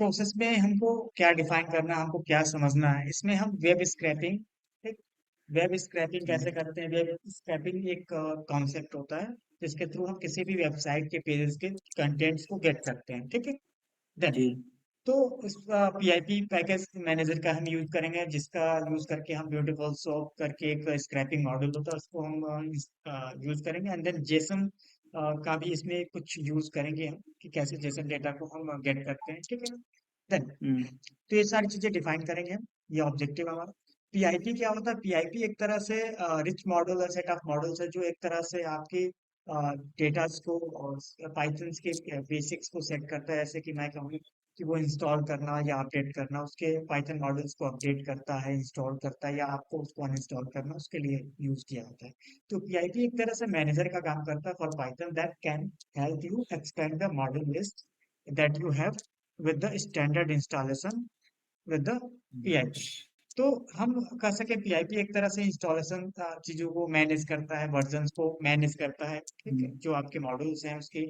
Process में हमको क्या डिफाइन करना है, हमको क्या समझना है, इसमें हम वेब स्क्रैपिंग, वेब स्क्रैपिंग कैसे करते हैं। वेब स्क्रैपिंग एक कॉन्सेप्ट होता है जिसके थ्रू हम किसी भी वेबसाइट के पेजेस के कंटेंट्स को गेट करते हैं, ठीक है। देन जी तो इस पीआईपी पैकेज मैनेजर का हम यूज करेंगे, जिसका यूज करके हम ब्यूटीफुल सोप करके एक स्क्रैपिंग मॉडल होता है उसको हम यूज करेंगे। एंड देन जेसन का भी इसमें कुछ यूज करेंगे हम कि कैसे जेसन डेटा को हम गेट करते हैं, ठीक है। देन हम्म तो ये सारी चीजें डिफाइन करेंगे हम। ये ऑब्जेक्टिव हमारा। पीआईपी क्या होता है? पीआईपी एक तरह से रिच मॉडल है, सेट ऑफ मॉडल्स है जो एक तरह से आपके डेटा को और पाइथन के बेसिक्स को सेट करता है। जैसे कि मैं कहूँ कि वो इंस्टॉल करना या अपडेट करना, उसके पाइथन मॉडल्स को अपडेट करता है, इंस्टॉल करता है, या आपको उसको अनइंस्टॉल करना, उसके लिए यूज किया जाता है। तो पीआईपी एक तरह से मैनेजर का काम करता है for Python, that can help you expand the model list that you have with the standard installation with the PIP। तो हम कह सके पीआईपी एक तरह से इंस्टॉलेशन चीजों को मैनेज करता है, वर्जन्स को मैनेज करता है, ठीक है। हम्म जो आपके मॉडल्स हैं उसकी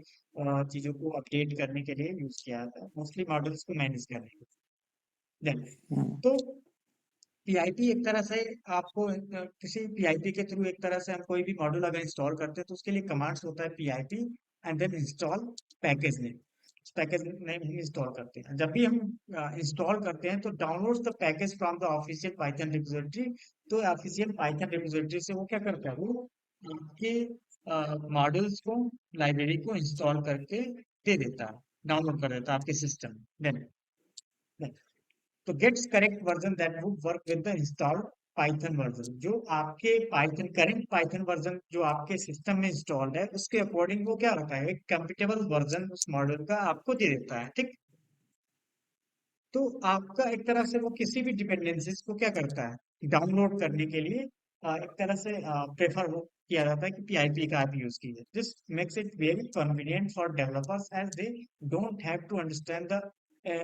चीजों को अपडेट करने के लिए यूज किया जाता है, मोस्टली मॉडल्स को मैनेज करने के लिए। Then, हम्म तो पीआईपी एक तरह से आपको किसी पीआईपी के थ्रू एक तरह से हम कोई भी मॉड्यूल अगर इंस्टॉल करते हैं तो उसके लिए कमांड्स होता है PIP and then install package name. Package name हम इंस्टॉल करते हैं। जब भी हम इंस्टॉल करते हैं तो download the package from the official Python repository. तो ऑफिशियल पाइथन रिपोजिटरी से वो क्या करता है, वो आपके मॉडल्स को, लाइब्रेरी को इंस्टॉल करके दे देता है, डाउनलोड कर देता है आपके सिस्टम में। तो gets correct version that would work with the installed Python version. जो आपके पाइथन करेंट पाइथन वर्जन जो आपके सिस्टम में इंस्टॉल्ड है उसके अकॉर्डिंग वो क्या होता है, एक कंपेटेबल वर्जन उस मॉडल का आपको दे देता है, ठीक। तो आपका एक तरह से वो किसी भी डिपेंडेंसीज को क्या करता है, डाउनलोड करने के लिए एक तरह से प्रेफर किया जाता है कि पीआईपी का आप यूज कीजिए। This makes it very convenient for developers as they don't have to understand the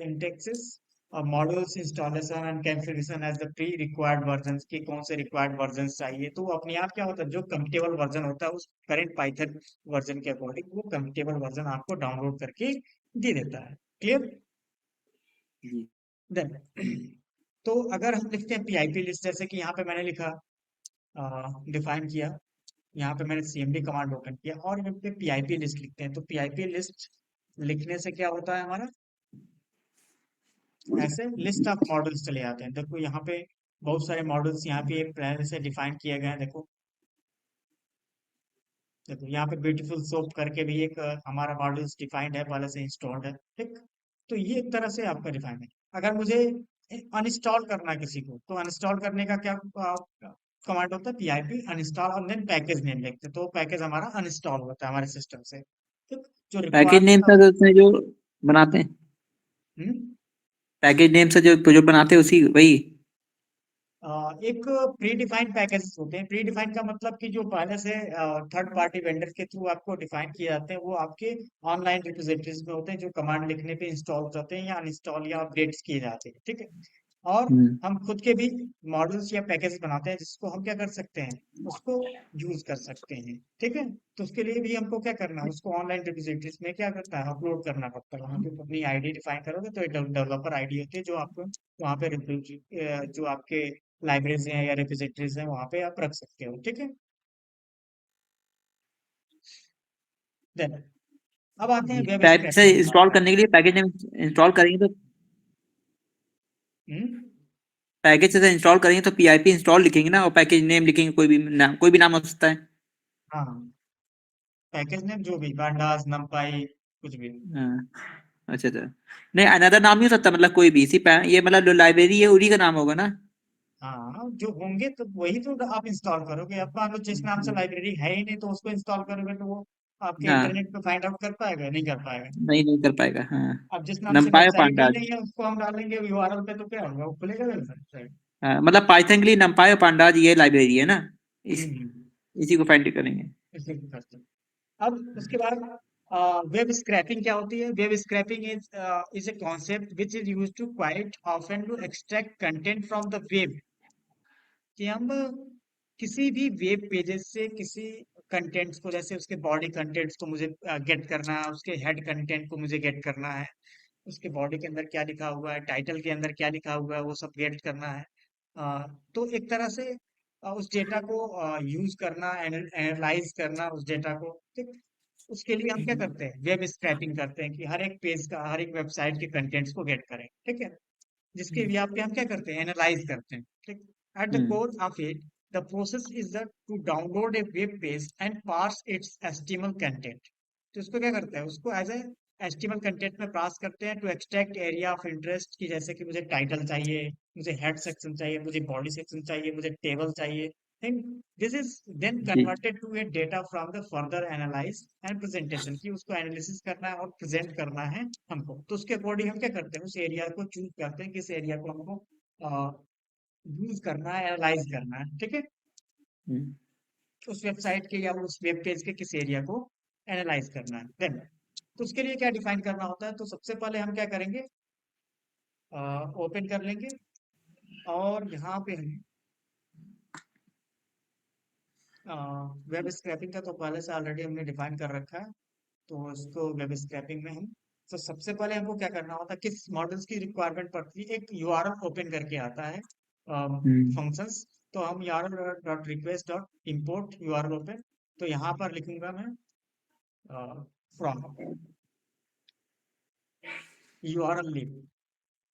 indexes models installation and configuration as the pre required version की कौन से रिक्वायर्ड वर्जन चाहिए। तो अपने आप क्या होता है, जो कंपेटेबल वर्जन होता है उस करेंट पाइथन वर्जन के अकॉर्डिंग वो कंपेटेबल वर्जन आपको डाउनलोड करके दे देता है। क्लियर? जी देन तो अगर हम लिखते हैं पीआईपी लिस्ट, जैसे कि यहाँ पे मैंने लिखा, डिफाइन किया, यहाँ पे मैंने सीएमडी कमांड ओपन किया और यहाँ पे पीआईपी लिस्ट लिखते हैं। तो पीआईपी लिस्ट लिखने से क्या होता है हमारा, ऐसे लिस्ट ऑफ मॉडल्स चले जाते हैं। देखो यहाँ पे बहुत सारे मॉडल्स यहाँ पे पहले से डिफाइन किए गए हैं। देखो देखो यहाँ पे ब्यूटीफुल सोप करके भी एक हमारा मॉडल्स डिफाइंड है, पहले से इंस्टॉल्ड है, ठीक। तो ये एक तरह से आपका डिफाइन है। अगर मुझे अनइंस्टॉल करना है किसी को, तो अनइंस्टॉल करने का क्या कमांड होता है, पीआईपी अनइंस्टॉल और देन पैकेज नेम लिखते हैं। तो पैकेज हमारा अनइंस्टॉल होता है हमारे सिस्टम से, ठीक। जो पैकेज नेम रिक्वायर्ड, से तो उसमें जो बनाते हैं, पैकेज नेम से जो बनाते हैं उसी वही। एक प्री डिफाइंड पैकेजेस होते हैं। प्री डिफाइंड का मतलब कि जो पहले से थर्ड पार्टी वेंडर के थ्रू आपको डिफाइन किए जाते हैं, वो आपके ऑनलाइन रिपोजिटरीज में होते हैं, जो कमांड लिखने पे इंस्टॉल होते हैं या अनइंस्टॉल या अपडेट्स किए जाते हैं, ठीक है। और हम्म हम खुद के भी मॉडल्स या पैकेज बनाते हैं जिसको हम क्या कर सकते हैं, उसको यूज कर सकते हैं, ठीक है। तो उसके लिए भी हमको क्या करना है, उसको ऑनलाइन रिपोजिटरीज में क्या करता है, अपलोड करना पड़ता है। वहाँ पे अपनी आईडी डिफाइन करोगे तो डेवलपर आईडी होती है जो आपको वहाँ पे जो आपके लाइब्रेरीज हैं या रिपोजिटरीज हैं वहाँ पे आप रख सकते हो, ठीक है। देन अब आते हैं जी वेब पैक से स्क्रैपिंग के इंस्टॉल बारे करने के लिए पैकेज नेम इंस्टॉल करेंगे तो में। पैकेज से इंस्टॉल करेंगे तो पीआईपी इंस्टॉल लिखेंगे ना, और पैकेज नेम लिखेंगे, कोई भी नाम हो सकता है। हाँ, पैकेज नेम जो भी pandas numpy कुछ भी। हाँ, अच्छा अच्छा। नहीं अनदर नाम नहीं हो सकता, मतलब कोई भी ये मतलब जो लाइब्रेरी है उन्हीं का नाम होगा ना। हाँ, जो होंगे तो वही तो आप इंस्टॉल करोगे। अब मान लो जिस नाम से लाइब्रेरी है ही नहीं तो उसको इंस्टॉल करोगे तो वो आपके हाँ इंटरनेट पे फाइंड आउट कर पाएगा, नहीं कर पाएगा। नहीं नहीं कर पाएगा हाँ। अब जिस नाम से नमपाय और वेबसाइट ही पांडाज। नहीं है उसको हम डालेंगे यूआरएल पे तो क्या होगा, वो खुलेगा वेबसाइट। हाँ, मतलब पाइथन के लिए नमपाय और पांडाज ये लाइब्रेरी है ना, इस हम्म, इसी को फाइंड करेंगे। इसलिए करते हैं। अब उसके बाद वेब स्क्रैपिंग क्या होती है? Web scraping is a concept which is used to quite often to extract content from the web. कि हम किसी भी वेब पेजेस से किसी कंटेंट्स को, जैसे उसके बॉडी कंटेंट्स को मुझे गेट करना है, उसके हेड कंटेंट को मुझे गेट करना है, उसके बॉडी के अंदर क्या लिखा हुआ है, टाइटल के अंदर क्या लिखा हुआ है, वो सब गेट करना है। तो एक तरह से उस डेटा को यूज करना, एनालाइज करना उस डेटा को, ठीक। उसके लिए हम क्या करते हैं, वेब स्क्रैपिंग करते हैं कि हर एक पेज का, हर एक वेबसाइट के कंटेंट्स को गेट करें, ठीक है। जिसके लिए आप हम क्या करते हैं, एनालाइज करते हैं, ठीक। At the core of it, the process is the to download a web page and parse its HTML content. तो उसको क्या करते हैं, उसको एज ए एचटीएमएल कंटेंट में पास करते हैं to extract area of interest की, जैसे कि मुझे टाइटल चाहिए, मुझे हेड सेक्शन चाहिए, मुझे बॉडी सेक्शन चाहिए, मुझे टेबल चाहिए। And this is then ji converted to a data from the further analyze and presentation, की उसको एनालिसिस करना है और प्रेजेंट करना है हमको। तो उसके अकॉर्डिंग हम क्या करते हैं, उस एरिया को चूज करते हैं, किस एरिया को हमको यूज करना है, एनालाइज करना है, ठीक है। हम्म, उस वेबसाइट के या उस वेब पेज के किस एरिया को एनालाइज करना है। देन तो उसके लिए क्या डिफाइन करना होता है, तो सबसे पहले हम क्या करेंगे, ओपन कर लेंगे और यहाँ पे हम वेब स्क्रैपिंग का तो पहले से ऑलरेडी हमने डिफाइन कर रखा है, तो उसको वेब स्क्रैपिंग में हम, तो सबसे पहले हमको क्या करना होता है, किस मॉडल्स की रिक्वायरमेंट पड़ती है, एक यूआरएल ओपन करके आता है हम्म, फंक्शंस। तो हम URL dot request dot import URL open, तो यहाँ पर लिखूंगा मैं from URL lib,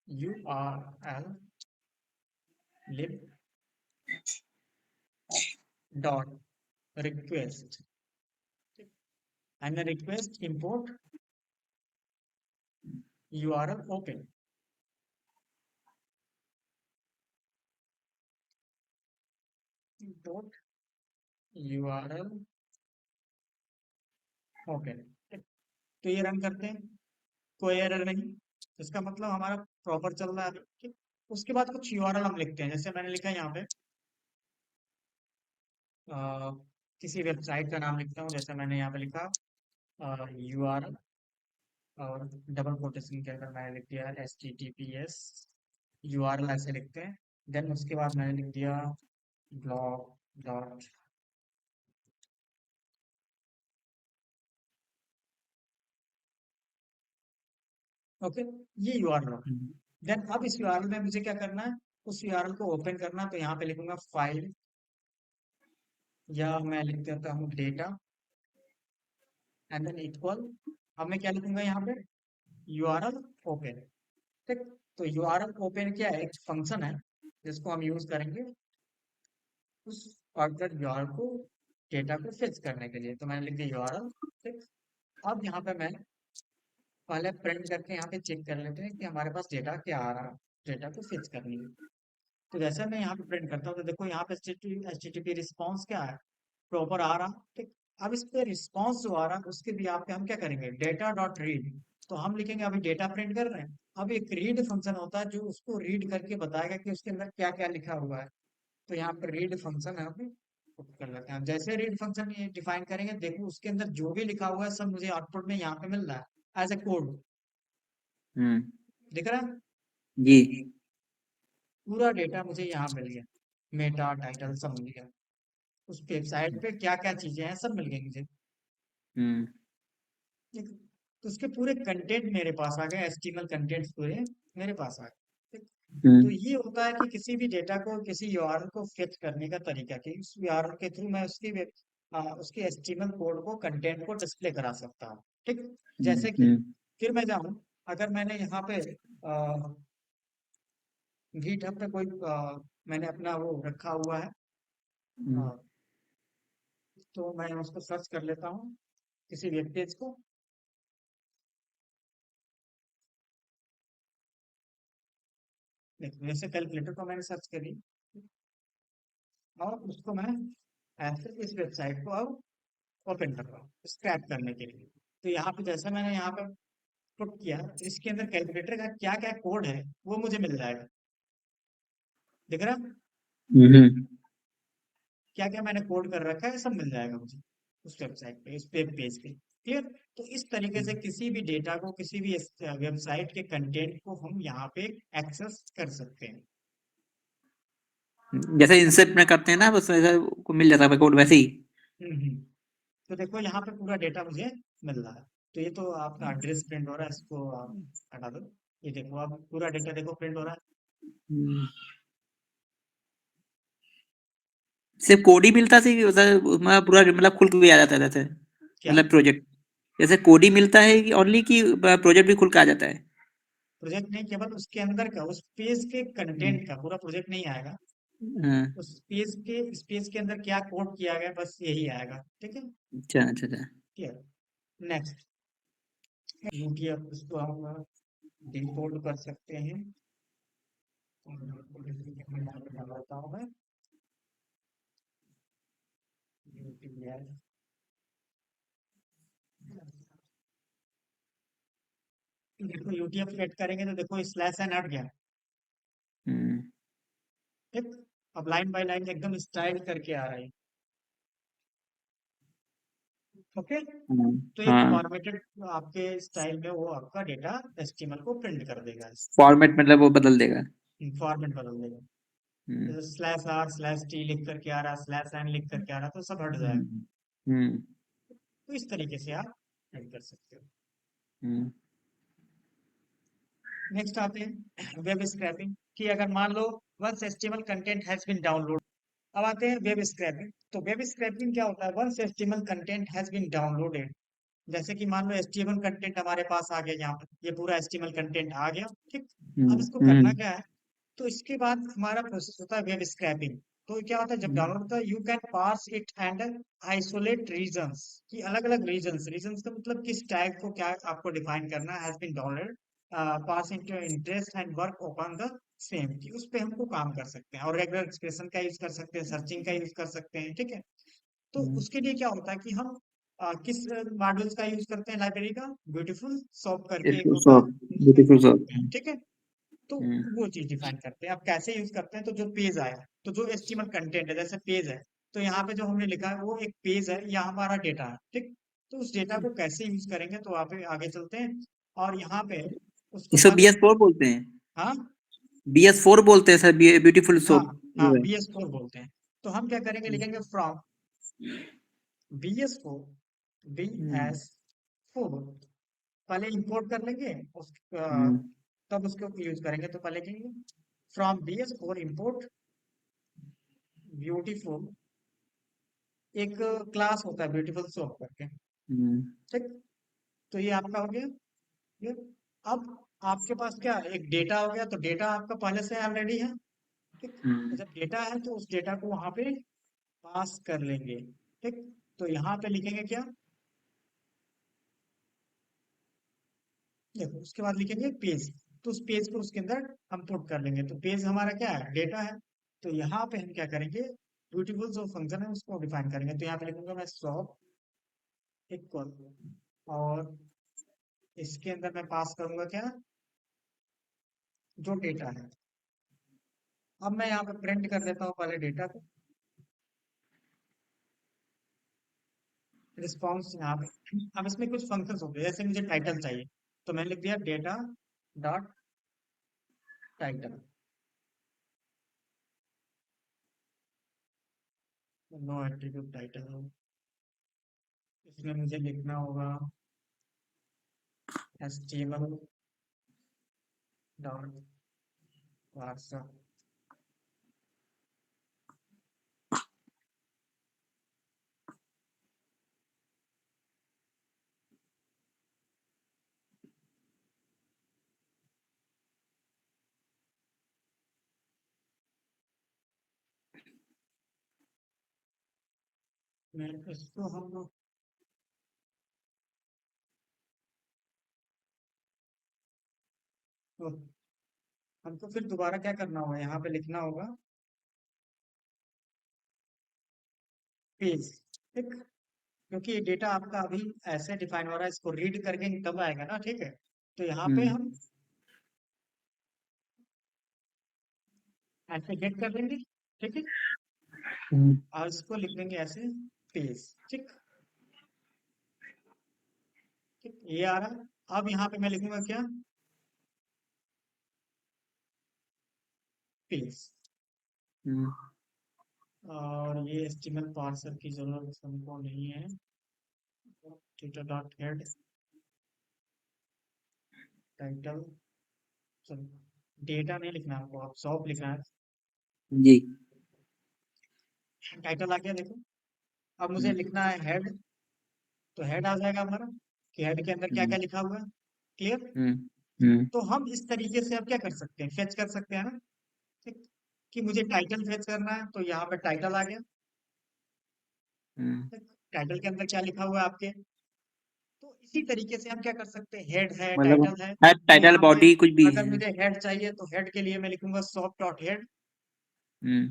URL lib dot request, and request import URL open dot URL open. तो ये रन करते हैं, कोई एरर नहीं, इसका मतलब हमारा प्रॉपर चल रहा है, ठीक। उसके बाद कुछ यूआरएल हम लिखते हैं, जैसे मैंने लिखा है यहाँ पे अ, किसी वेबसाइट का नाम लिखता हूँ, जैसे मैंने यहाँ पे लिखा यूआरएल और डबल कोटेशन के अंदर मैंने लिख दिया HTTPS, यूआरएल ऐसे लिखते हैं। देन उसके बाद मैंने लिख दिया ब्लॉग डॉट, ओके, ये यूआरएल। देन अब इस यूआरएल में मुझे क्या करना है, उस यूआरएल को ओपन करना, तो यहाँ पे लिखूंगा फाइल, या मैं लिख देता हूँ डेटा, एंड देन इक्वल, अब मैं क्या लिखूंगा यहाँ पे, यूआरएल ओपन, ठीक। तो यूआरएल ओपन क्या है, एक फंक्शन है जिसको हम यूज करेंगे उस पर्टिकुलर यूआरएल को, डेटा को फेच करने के लिए। तो मैंने लिख दिया यूआरएल, ठीक। अब यहाँ पे मैं पहले प्रिंट करके यहाँ पे चेक कर लेते हैं कि हमारे पास डेटा क्या आ रहा है, डेटा को फेच करने के लिए। तो जैसे मैं यहाँ पे प्रिंट करता हूँ, तो देखो यहाँ पे HTTP रिस्पॉन्स क्या है, प्रॉपर आ रहा, ठीक। अब इस पे रिस्पॉन्स जो आ रहा है उसके भी आप हम क्या करेंगे, डेटा डॉट रीड, तो हम लिखेंगे अभी डेटा प्रिंट कर रहे हैं, अब एक रीड फंक्शन होता है जो उसको रीड करके बताएगा कि उसके अंदर क्या क्या लिखा हुआ है। तो यहाँ पर रीड फंक्शन है, अभी कर लेते हैं। जैसे रीड फंक्शन ये डिफाइन करेंगे, देखो उसके अंदर जो भी लिखा हुआ है सब मुझे आउटपुट में यहाँ पे मिल रहा है एज ए कोड, हम्म, दिख रहा है, जी पूरा डेटा मुझे यहाँ मिल गया, मेटा टाइटल सब मिल गया, उस वेबसाइट पे क्या क्या चीजें हैं सब मिल गई मुझे, हम्म, ठीक। तो उसके पूरे कंटेंट मेरे पास आ गए, HTML कंटेंट्स पूरे मेरे पास आ गए, ठीक। तो हम्म, ये होता है कि किसी भी डेटा को, किसी यूआरएल को फेच करने का तरीका, कि उस यूआरएल के थ्रू मैं उसकी उसके HTML कोड को, कंटेंट को डिस्प्ले करा सकता हूँ, ठीक। जैसे कि हम्म, फिर मैं जाऊँ, अगर मैंने यहाँ पे गिटहब पे कोई मैंने अपना वो रखा हुआ है, अ, हम्म, तो मैं उसको सर्च कर लेता हूँ, किसी वेब पेज को, देखो जैसे कैलकुलेटर को मैंने सर्च करी, और उसको मैं ऐसे इस वेबसाइट को अब ओपन कर रहा हूँ स्क्रैप करने के लिए। तो यहाँ पे जैसे मैंने यहाँ पे पुट किया, तो इसके अंदर कैलकुलेटर का क्या क्या कोड है वो मुझे मिल जाएगा, दिख रहा है, हम्म, क्या क्या मैंने कोड कर रखा है सब मिल जाएगा मुझे उस वेबसाइट पे, उस वेब पेज पे, क्लियर। तो इस तरीके से किसी भी डेटा को, किसी भी वेबसाइट के कंटेंट को हम यहाँ पे एक्सेस कर सकते हैं। जैसे इंसेप्ट में करते हैं ना, बस वैसा को मिल जाता है कोड वैसे ही। हम्म हम्म। तो देखो यहाँ पे पूरा डेटा मुझे मिल रहा है, तो ये तो आपका एड्रेस प्रिंट हो रहा है, इसको आप हटा दो। ये देखो, अब पूरा डेटा देखो प्रिंट हो रहा है। हम्म। सिर्फ कोड ही मिलता है कि मतलब पूरा मतलब खुल के भी आ जाता है जैसे, क्या मतलब प्रोजेक्ट जैसे कोड ही मिलता है कि ओनली की प्रोजेक्ट भी खुल के आ जाता है? प्रोजेक्ट नहीं, केवल उसके अंदर का उस पेज के हम्म, कंटेंट का पूरा प्रोजेक्ट नहीं आएगा। हाँ। उस पेज के अंदर क्या कोड किया गया बस यही आएगा, ठीक है। अच्छा अच्छा अच्छा। क्लियर। नेक्स्ट, यूटीएफ, इसको हम डिकोड कर सकते हैं। डालता हूँ मैं UTF। देखो यूटीएफ सेट करेंगे तो देखो स्लैश एन हट गया, हम्म, ठीक। अब लाइन बाय लाइन एकदम स्टाइल करके आ रहा है, ओके। हाँ तो एक हाँ। फॉर्मेटेड आपके स्टाइल में वो आपका डेटा एचटीएमएल को प्रिंट कर देगा, फॉर्मेट मतलब वो बदल देगा। फॉर्मेट बदल देगा। हम्म जैसे स्लैश आर स्लैश टी लिख करके आ रहा, स्लैश एन लिख करके आ रहा, तो सब हट जाएगा। हम्म हम्म तो इस तरीके से आप प्रिंट कर सकते हो। हम्म नेक्स्ट आते हैं वेब स्क्रैपिंग, कि अगर मान लो once HTML content has been download. अब आते हैं वेब स्क्रैपिंग। तो वेब स्क्रैपिंग क्या होता है, once HTML content has been downloaded. जैसे कि मान लो एचटीएमएल कंटेंट हमारे पास आ गया, यहाँ पर ये पूरा एचटीएमएल कंटेंट आ गया, ठीक। अब इसको करना हम्म। क्या है, तो इसके बाद हमारा प्रोसेस होता है वेब स्क्रैपिंग। तो क्या होता है, जब डाउनलोड होता है you can parse it and isolate regions, की अलग अलग रीजन्स, रीजन्स का मतलब किस टैग को क्या आपको डिफाइन करना has been download, pass into interest and work upon the same, कि उस पे हमको काम कर सकते हैं, और रेगुलर एक्सप्रेशन का यूज कर सकते हैं, सर्चिंग का यूज कर सकते हैं, ठीक है। तो उसके लिए क्या होता है कि हम किस मॉड्यूल्स का यूज करते हैं, लाइब्रेरी का ब्यूटीफुल शॉप करके एक इसको होता है, शॉप, उसका ब्यूटीफुल यूज शॉप। करते हैं, ठीक है। तो वो चीज डिफाइन करते हैं। अब कैसे यूज करते हैं, तो जो पेज आया, तो जो एचटीएमएल कंटेंट है, जैसे पेज है, तो यहाँ पे जो हमने लिखा है वो एक पेज है, यहाँ हमारा डेटा है, ठीक। तो उस डेटा को कैसे यूज करेंगे, तो वहाँ पे आगे चलते हैं, और यहाँ पे उसको इसको फर्स्ट, BS4 बोलते हैं। हाँ BS4 बोलते हैं सर, ब्यूटीफुल हाँ शॉप हाँ, जो है। BS4 बोलते हैं। तो हम क्या करेंगे, लिखेंगे फ्रॉम BS4, हम्म BS4, पहले इंपोर्ट कर लेंगे हम्म तब उसको यूज करेंगे। तो पहले लिखेंगे फ्रॉम BS4 इंपोर्ट ब्यूटीफुल, एक क्लास होता है ब्यूटीफुल शॉप करके, हम्म ठीक। तो ये आपका हो गया ये। अब आपके पास क्या है, एक डेटा हो गया, तो डेटा आपका पहले से ऑलरेडी है, ठीक। तो हम्म। जब डेटा है तो उस डेटा को वहां पे पास कर लेंगे, ठीक। तो यहाँ पे लिखेंगे क्या, देखो उसके बाद लिखेंगे पेज। तो उस पेज को उसके अंदर हम पुट कर लेंगे, तो पेज हमारा क्या है, डेटा है। तो यहाँ पे हम क्या करेंगे, ब्यूटीफुल जो फंक्शन है उसको डिफाइन करेंगे। तो यहाँ पे लिखूंगा मैं शॉप इक्वल, और इसके अंदर मैं पास करूंगा क्या, जो डेटा है। अब मैं यहाँ पे प्रिंट कर देता हूँ पहले डेटा को, रिस्पॉन्स यहाँ पे। अब इसमें कुछ फंक्शंस होते हैं, जैसे मुझे टाइटल चाहिए, तो मैंने लिख दिया data dot title, no attribute title. इसमें मुझे लिखना होगा HTML डॉट व्हाट्सएप। मैं इसको हम लोग, तो हमको फिर दोबारा क्या करना होगा, यहाँ पे लिखना होगा पेज, ठीक। क्योंकि ये डेटा आपका अभी ऐसे डिफाइन हो रहा है, इसको रीड करके तब आएगा ना, ठीक है। तो यहाँ पे हम्म हम ऐसे गेट कर लेंगे, ठीक है। हम्म और इसको लिख देंगे ऐसे पेज, ठीक। ठीक, ये आ रहा है। अब यहाँ पे मैं लिखूंगा क्या, पेज। हम्म और ये HTML पार्सर की जरूरत हमको नहीं है, theta dot head title, data नहीं लिखना है आपको, आप शॉप लिखना है। जी। टाइटल आ गया देखो। अब मुझे हम्म लिखना है हेड, तो हेड आ जाएगा हमारा कि हेड के अंदर क्या हम्म क्या लिखा हुआ है। क्लियर। हम्म हम्म तो हम इस तरीके से अब क्या कर सकते हैं, फेच कर सकते हैं ना। ठीक, कि मुझे टाइटल फेच करना है तो यहाँ पे टाइटल आ गया। हम्म। टाइटल के अंदर क्या लिखा हुआ है आपके। तो इसी तरीके से हम क्या कर सकते हैं, हेड है, मतलब टाइटल है, तो टाइटल यहाँ पे बॉडी कुछ भी अगर है। मुझे हेड चाहिए तो हेड के लिए मैं लिखूंगा शॉप डॉट हेड। हम्म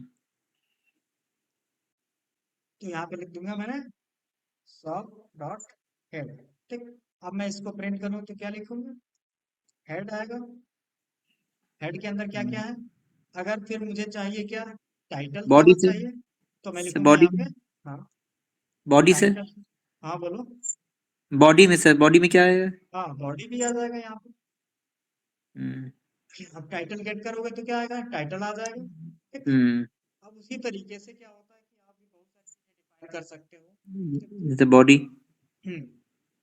तो यहाँ पे लिख दूंगा मैंने शॉप डॉट हेड। ठीक। अब मैं इसको प्रिंट करूँ तो क्या लिखूंगा, हेड आएगा। हेड के अंदर क्या क्या है। अगर फिर मुझे चाहिए क्या, टाइटल बॉडी थोड़ा चाहिए, तो मैं से लिखूंगा बॉडी, यहाँ पे। हाँ, बॉडी से टाइटल। हाँ बोलो। बॉडी में सर, बॉडी में क्या है? हाँ, बॉडी भी आ जाएगा यहाँ पे। हम्म अब टाइटल गेट करोगे तो क्या आएगा, टाइटल आ जाएगा। ठीक। हम्म अब उसी तरीके से क्या होता है कि आप भी बहुत सारी चीजें डिफाइन कर सकते हो। ठीक। जैसे बॉडी।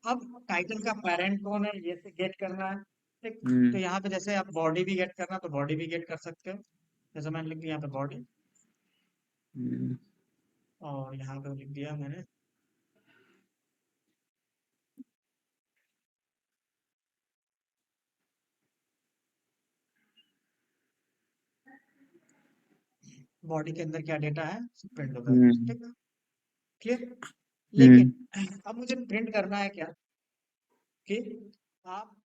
अब टाइटल का पेरेंट कौन है ये से गेट करना है। ठीक। तो हम्म यहाँ पे जैसे आप बॉडी भी गेट करना तो बॉडी भी गेट कर सकते हो। जैसे मैंने लिख दिया यहाँ पे बॉडी, हम्म और यहाँ पे लिख दिया मैंने बॉडी के अंदर क्या डेटा है, प्रिंट होगा। हम्म ठीक। क्लियर। हम्म लेकिन अब मुझे प्रिंट करना है क्या, कि आप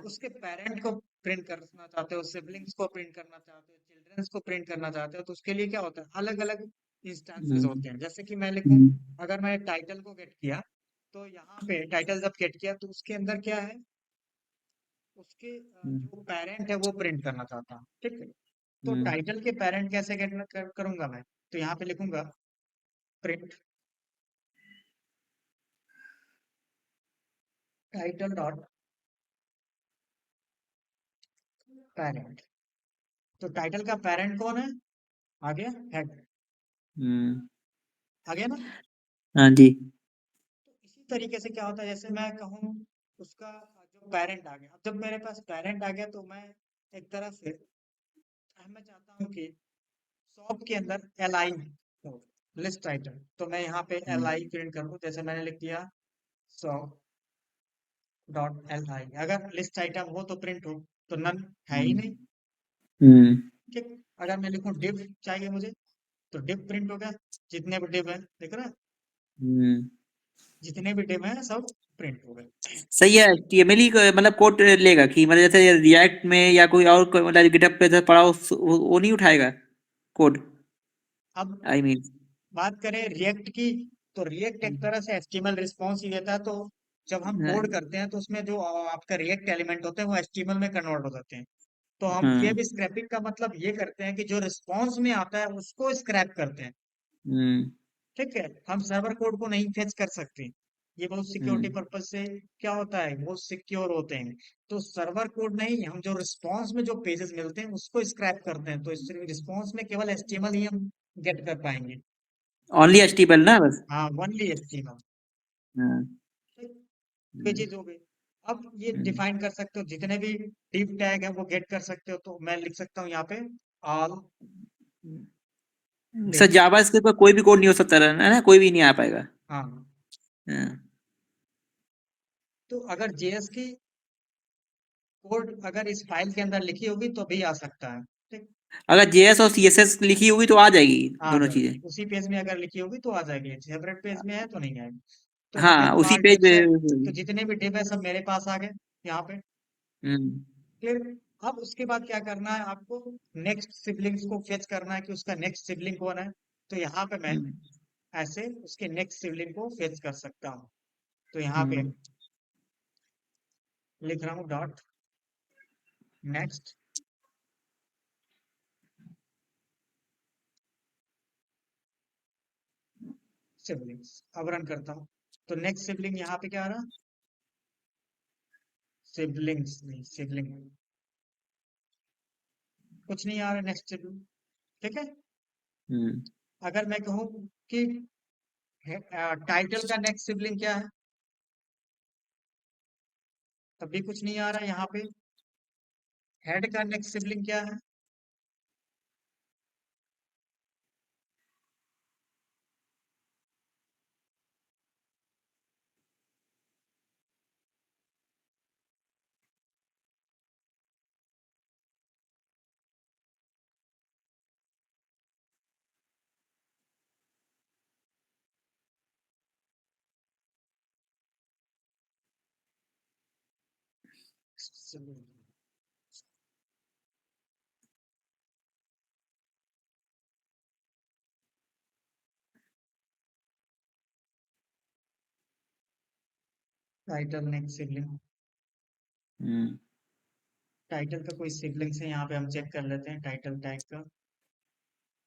उसके पेरेंट को प्रिंट करना चाहते हो, सिबलिंग्स को प्रिंट करना चाहते हो, चिल्ड्रंस को प्रिंट करना चाहते हो, तो उसके लिए क्या होता है, अलग अलग इंस्टेंसेस हम्म होते हैं। जैसे कि मैं लिखूं, हम्म अगर मैं टाइटल को गेट किया, तो यहाँ पे टाइटल जब गेट किया तो उसके अंदर क्या है, उसके जो पेरेंट है वो प्रिंट करना चाहता हूँ। ठीक है। तो हम्म टाइटल के पेरेंट कैसे गेट करूंगा मैं, तो यहाँ पे लिखूंगा प्रिंट टाइटल डॉट पेरेंट। तो टाइटल का पेरेंट कौन है, आ गया हेड, हम्म। आ गया ना। हाँ जी। तो इसी तरीके से क्या होता है, जैसे मैं कहूँ उसका जो पेरेंट आ गया, अब जब मेरे पास पेरेंट आ गया तो मैं एक तरह से मैं चाहता हूँ कि शॉप के अंदर एल आई हो, लिस्ट आइटम, तो मैं यहाँ पे एल हम्म आई प्रिंट करूँ, जैसे मैंने लिख दिया शॉप डॉट एल आई। अगर लिस्ट आइटम हो तो प्रिंट हो, तो नन है ही नहीं। हम्म ठीक। अगर मैं लिखूँ डिव चाहिए मुझे, तो डिव प्रिंट हो गया, जितने भी डिव है देख रहे हैं, हम्म। जितने भी डिव हैं सब प्रिंट हो गए। सही है। HTML ही मतलब कोड लेगा कि मतलब जैसे रिएक्ट में या कोई और मतलब गिटहब पे जैसे पड़ा वो नहीं उठाएगा कोड, अब आई मीन। बात करें रिएक्ट की, तो रिएक्ट एक तरह से एचटीएमएल रिस्पॉन्स ही देता है। तो जब हम कोड करते हैं तो उसमें जो आपका रिएक्ट एलिमेंट होते हैं वो एचटीएमएल में कन्वर्ट हो जाते हैं। तो हम हाँ। वेब स्क्रैपिंग का मतलब ये करते हैं कि जो रिस्पॉन्स में आता है उसको स्क्रैप करते हैं। हम्म ठीक है। हम सर्वर कोड को नहीं फेच कर सकते, ये बहुत सिक्योरिटी हम्म पर्पज से क्या होता है, बहुत सिक्योर होते हैं। तो सर्वर कोड नहीं, हम जो रिस्पॉन्स में जो पेजेस मिलते हैं उसको स्क्रैप करते हैं, तो इस रिस्पॉन्स में केवल एचटीएमएल ही हम गेट कर पाएंगे। ओनली HTML ना बस। हाँ, ओनली एचटीएमएल। हाँ। ये हम्म चीज हो गई। अब ये हम्म डिफाइन कर सकते हो, जितने भी डिव टैग है वो गेट कर सकते हो, तो मैं लिख सकता हूँ यहाँ पे ऑल सर डिव्स। जावास्क्रिप्ट पर कोई भी कोड नहीं हो सकता है ना, कोई भी नहीं आ पाएगा। हाँ, हाँ। तो अगर जेएस की कोड अगर इस फाइल के अंदर लिखी होगी तो भी आ सकता है। ठीक। अगर JS और CSS लिखी होगी तो आ जाएगी आ दोनों जाएगी, चीजें। उसी पेज में अगर लिखी होगी तो आ जाएगी, सेपरेट पेज में है तो नहीं आएगी। तो हो गया हाँ उसी ऑल पेज डिव्स है, तो पे। जितने भी डिव है सब मेरे पास आ गए यहाँ पे। हम्म क्लियर। अब उसके बाद क्या करना है आपको, नेक्स्ट सिबलिंग्स को फेच करना है कि उसका नेक्स्ट सिबलिंग कौन है। तो यहाँ पे मैं हम्म ऐसे उसके नेक्स्ट सिबलिंग को फेच कर सकता हूँ। तो यहाँ पे हम्म लिख रहा हूँ डॉट नेक्स्ट सिबलिंग्स। अब रन करता हूँ, तो नेक्स्ट सिबलिंग यहाँ पे क्या आ रहा, सिबलिंग्स नहीं, सिबलिंग कुछ नहीं आ रहा, नेक्स्ट सिबलिंग। ठीक है। हम्म अगर मैं कहूँ कि टाइटल का नेक्स्ट सिबलिंग क्या है, तब भी कुछ नहीं आ रहा है यहाँ पे। हेड का नेक्स्ट सिबलिंग क्या है? Title next sibling. Hmm title का कोई सिबलिंग्स है यहाँ पे, हम चेक कर लेते हैं टाइटल टैग का।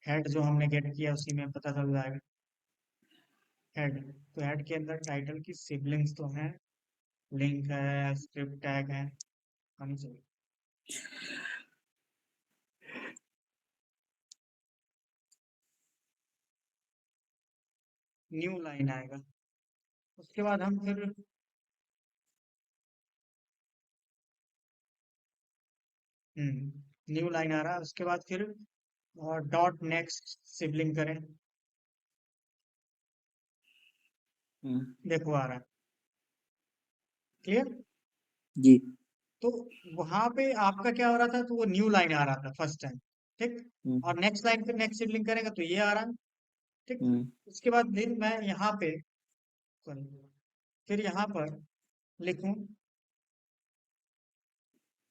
हेड जो हमने गेट किया उसी में पता चल जाएगा। हेड, तो हेड के अंदर टाइटल की सिबलिंग्स तो हैं, लिंक है, स्क्रिप्ट टैग है, हम चाहिए। न्यू लाइन आएगा, उसके बाद हम फिर न्यू लाइन आ रहा है, उसके बाद फिर डॉट नेक्स्ट सिबलिंग करें। हम्म, देखो आ रहा है, क्लियर। जी। तो वहां पे आपका क्या हो रहा था, तो वो न्यू लाइन आ रहा था फर्स्ट टाइम, ठीक। हम्म और नेक्स्ट लाइन पे नेक्स्ट सिबलिंग करेगा तो ये आ रहा है, ठीक। हम्म उसके बाद फिर मैं यहाँ पे, सॉरी, फिर यहाँ पर लिखूं,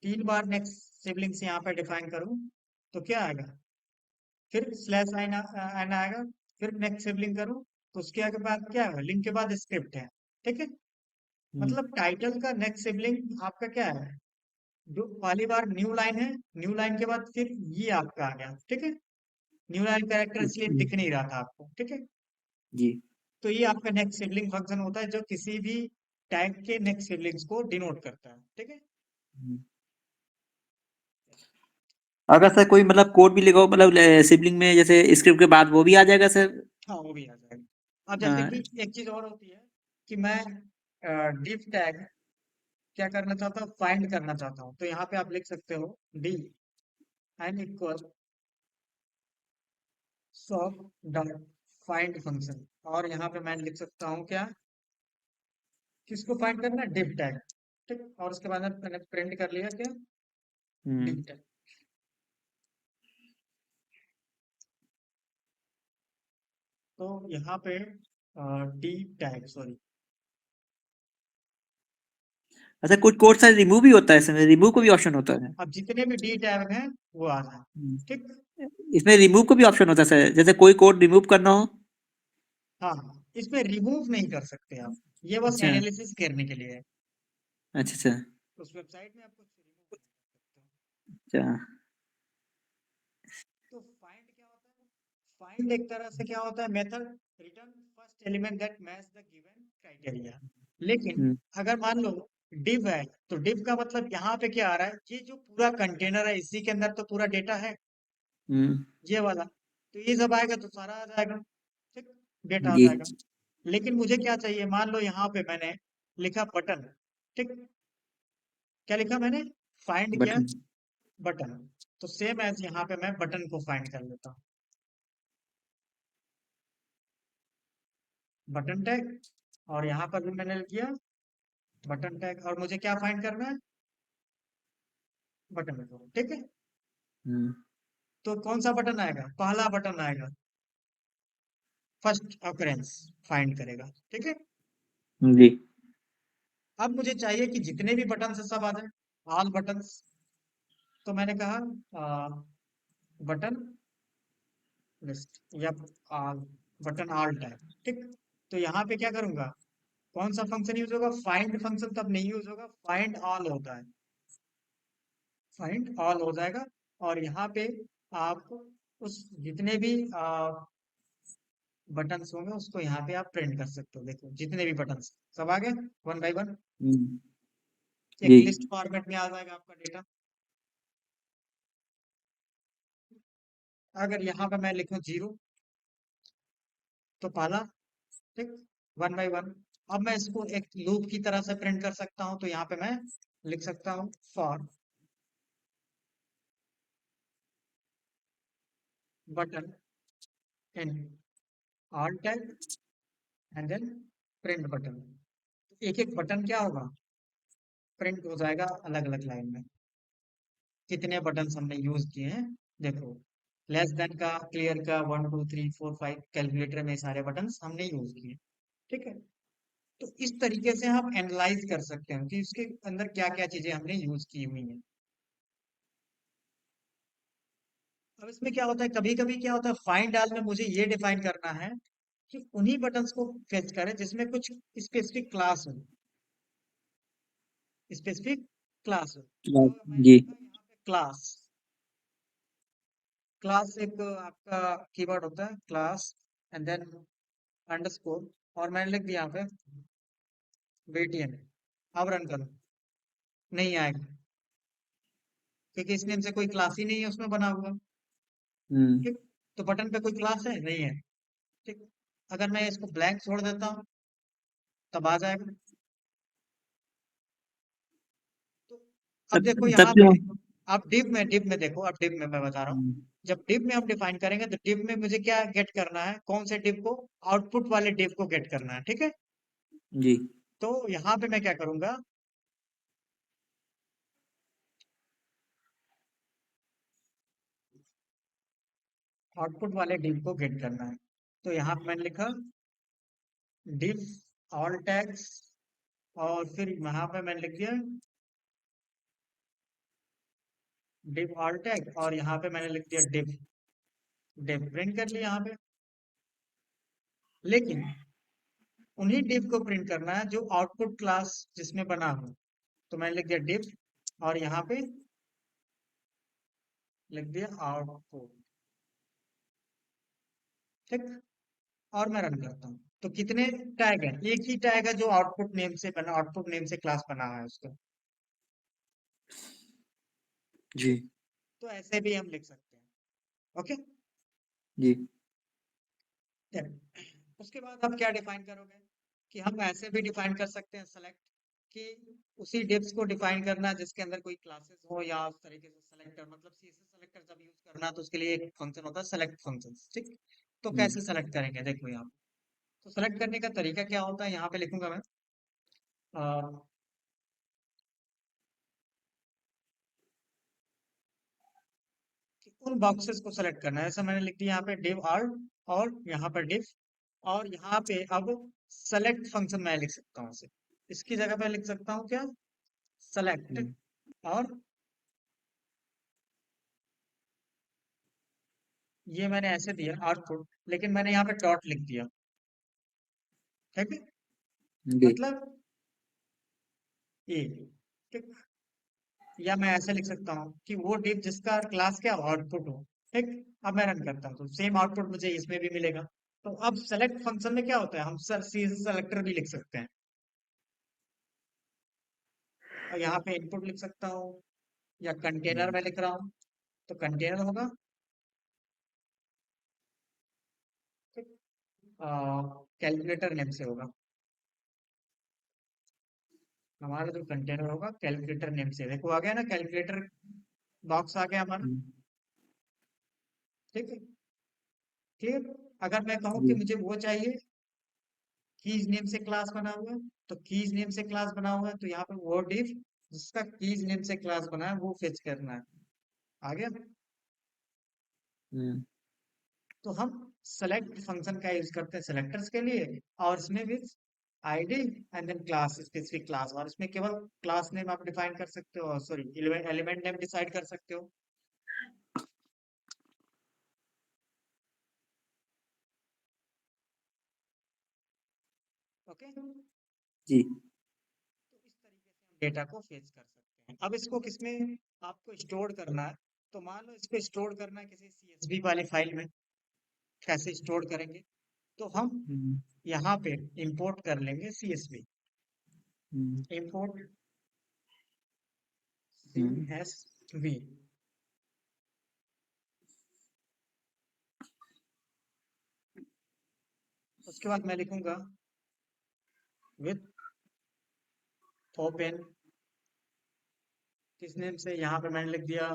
3 बार नेक्स्ट सिबलिंग्स यहाँ पे डिफाइन करूं, तो क्या आएगा, फिर स्लैश एन आएगा, फिर नेक्स्ट सिबलिंग करूं, तो उसके आगे बाद क्या है, लिंक के बाद स्क्रिप्ट है, ठीक है। हम्म मतलब टाइटल का नेक्स्ट सिबलिंग आपका क्या है, जो पहली बार न्यू लाइन है, न्यू लाइन के बाद फिर ये आपका आ गया, ठीक है। न्यू लाइन कैरेक्टर इसलिए हम्म, दिख नहीं रहा था आपको, ठीक है। जी। तो ये आपका नेक्स्ट सिबलिंग फंक्शन होता है, जो किसी भी टैग के नेक्स्ट सिबलिंग्स को डिनोट करता है, ठीक है। हम्म। अगर सर कोई मतलब कोड भी लिखा हो मतलब सिबलिंग में जैसे स्क्रिप्ट के बाद वो भी आ जाएगा सर? हाँ वो भी आ जाएगा। अब जैसे हाँ, कि एक चीज और होती है कि मैं डिफ टैग क्या करना चाहता हूँ, फाइंड करना चाहता हूँ, तो यहाँ पे आप लिख सकते हो D N equal soup dot find function, और यहाँ पे मैं लिख सकता हूँ क्या, किसको फाइंड करना है, डिफ टैग, ठीक। और उसके बाद मैंने प्रिंट कर लिया क्या, हम्म डिफ टैग। तो यहाँ पे डी टैग, सॉरी, अच्छा, कुछ कोड सर रिमूव भी होता है इसमें, रिमूव को भी ऑप्शन होता है? अब जितने भी डी टैग हैं वो आ जाए, हम्म। ठीक। इसमें रिमूव को भी ऑप्शन होता है सर, जैसे कोई कोड रिमूव करना हो? हाँ हाँ, इसमें रिमूव नहीं कर सकते आप, ये बस अच्छा एनालिसिस करने के लिए है। अच्छा अच्छा उस वेबसाइट में आप कुछ रिमूव नहीं कर सकते। अच्छा। तो फाइंड क्या होता है, फाइंड एक तरह से क्या होता है, method written first element that match the given criteria. लेकिन हम्म अगर मान लो div है, तो div का मतलब यहाँ पे क्या आ रहा है, ये जो पूरा कंटेनर है इसी के अंदर तो पूरा डेटा है, हम्म ये वाला। तो ये जब आएगा तो सारा आ जाएगा, ठीक, डेटा आ जी। जाएगा। लेकिन मुझे क्या चाहिए, मान लो यहाँ पे मैंने लिखा बटन, ठीक। क्या लिखा मैंने, फाइंड किया बटन। बटन, तो सेम एज यहाँ पे मैं बटन को फाइंड कर लेता हूँ, बटन टैग। और यहाँ पर भी मैंने किया बटन टैग, और मुझे क्या फाइंड करना है, बटन को, ठीक है। हम्म तो कौन सा बटन आएगा, पहला बटन आएगा, फर्स्ट अकरेंस फाइंड करेगा, ठीक है। जी। अब मुझे चाहिए कि जितने भी बटन है सब आ जाए, ऑल बटन्स। तो मैंने कहा बटन लिस्ट या ऑल, बटन ऑल टैग, ठीक। तो यहाँ पे क्या करूंगा, कौन सा फंक्शन यूज होगा, फाइंड फंक्शन तब नहीं यूज होगा, फाइंड ऑल होता है, फाइंड ऑल हो जाएगा। और यहाँ पे आप उस जितने भी बटन्स होंगे उसको यहाँ पे आप प्रिंट कर सकते हो, देखो जितने भी बटन्स सब आ गए, वन बाय वन हम्म, एक जी। लिस्ट फॉर्मेट में आ जाएगा आपका डेटा। अगर यहाँ पे मैं लिखूं 0, तो पहला, ठीक, वन बाय वन। अब मैं इसको एक लूप की तरह से प्रिंट कर सकता हूँ, तो यहाँ पे मैं लिख सकता हूँ for button in all tag and then print button. एक एक बटन क्या होगा, प्रिंट हो जाएगा अलग अलग लाइन में। कितने बटन हमने यूज किए हैं देखो, लेस देन का, क्लियर का, 1 2 3 4 5, कैलकुलेटर में सारे बटन हमने यूज किए। ठीक है, तो इस तरीके से हम एनालाइज कर सकते हैं कि उसके अंदर क्या क्या चीजें हमने यूज की हुई हैं। अब इसमें क्या होता है, कभी कभी क्या होता है, फाइंड ऑल में मुझे ये डिफाइन करना है कि उन्हीं बटन्स को फेच करें जिसमें कुछ स्पेसिफिक क्लास हो, स्पेसिफिक क्लास हो। तो मैंने जी। लिखा यहाँ पे क्लास। क्लास एक आपका कीवर्ड होता है, क्लास एंड देन अंडरस्कोर, और मैंने लिख दिया यहाँ पे BTN। अब रन करो, नहीं आएगा क्योंकि इस नेम से कोई क्लास ही नहीं है उसमें बना हुआ। हम्म। ठीक, तो बटन पे कोई क्लास है नहीं है। ठीक, अगर मैं इसको ब्लैंक छोड़ देता हूँ तब आ जाएगा। तो अब देखो तब यहाँ तब क्यों? पे, आप डिव में देखो, अब डिव में मैं बता रहा हूँ। हम्म, जब डिव में हम डिफाइन करेंगे तो डिव में मुझे क्या गेट करना है, कौन से डिव को, आउटपुट वाले डिव को गेट करना है। ठीक है, जी। तो यहाँ पे मैं क्या करूंगा, आउटपुट वाले डिव को गेट करना है। तो यहाँ पे मैंने लिखा डिव ऑल टैग्स, और फिर यहाँ पे मैंने लिख दिया डिव ऑल टैग, और यहाँ पे मैंने लिख दिया डिव। डिव प्रिंट कर लिया यहाँ पे, लेकिन उन्हीं डिव को प्रिंट करना है जो आउटपुट क्लास जिसमें बना हो। तो मैंने लिख दिया डिव, और यहाँ पे लिख दिया आउटपुट। ठीक, और मैं रन करता हूँ तो कितने टैग हैं, एक ही टैग है जो आउटपुट नेम से बना, आउटपुट नेम से क्लास बना है उसका। जी। तो ऐसे भी हम लिख सकते हैं। ओके, जी। उसके बाद आप क्या डिफाइन करोगे, कि हम ऐसे भी डिफाइन कर सकते हैं सेलेक्ट, कि उसी डिप्स को डिफाइन करना जिसके अंदर कोई क्लासेस हो, या उस तरीके से सेलेक्टर, मतलब CSS सेलेक्टर जब यूज करना तो उसके लिए एक फंक्शन होता है सेलेक्ट फंक्शन। ठीक, तो हम्म। कैसे सेलेक्ट करेंगे देखो यहाँ पे। तो सेलेक्ट करने का तरीका क्या होता है, यहाँ पे लिखूंगा मैं, कि उन बॉक्सेस को सेलेक्ट करना है। ऐसा मैंने लिख दिया यहाँ पे डिव आर्ट, और यहाँ पर डिव, और यहाँ पे अब सेलेक्ट फंक्शन मैं लिख सकता हूँ इसे, इसकी जगह पे लिख सकता हूँ क्या, सेलेक्ट, हम्म, और ये मैंने ऐसे दिया आउटपुट, लेकिन मैंने यहाँ पे डॉट लिख दिया। ठीक है, जी। मतलब ये, ठीक, या मैं ऐसे लिख सकता हूँ कि वो डिव जिसका क्लास क्या आउटपुट हो। ठीक, अब मैं रन करता हूँ तो सेम आउटपुट मुझे इसमें भी मिलेगा। तो अब सेलेक्ट फंक्शन में क्या होता है, हम सर CSS सेलेक्टर भी लिख सकते हैं, और यहाँ पे इनपुट लिख सकता हूँ, या कंटेनर हम्म, में लिख रहा हूँ तो कंटेनर होगा। ठीक, कैलकुलेटर नेम से होगा, हमारा जो कंटेनर होगा कैलकुलेटर नेम से। देखो आ गया ना, कैलकुलेटर बॉक्स आ गया हमारा। हम्म, ठीक है, क्लियर। अगर मैं कहूँ कि जी। मुझे वो चाहिए, कीज नेम से क्लास बना हुआ है, तो कीज नेम से क्लास बना हुआ है, तो यहाँ पे वो डिफ जिसका कीज नेम से क्लास बना है वो फेच करना है। आ गया। हम्म, तो हम सेलेक्ट फंक्शन का यूज करते हैं सेलेक्टर्स के लिए, और इसमें भी ID and then class, specific class, और इसमें केवल क्लास नेम आप डिफाइन कर सकते हो, सॉरी एलिमेंट नेम डिसाइड कर सकते हो। ओके, तो जी। इस तरीके से हम डेटा को फेच कर सकते हैं। अब इसको किसमें आपको स्टोर करना है, तो मान लो इसको स्टोर करना है किसी CSV वाली फाइल में, कैसे स्टोर करेंगे, तो हम हम्म, यहाँ पे इंपोर्ट कर लेंगे CSV, हम्म, इंपोर्ट हम्म, CSV। उसके बाद मैं लिखूंगा विथ ओपन, किस नेम से, यहाँ पे मैंने लिख दिया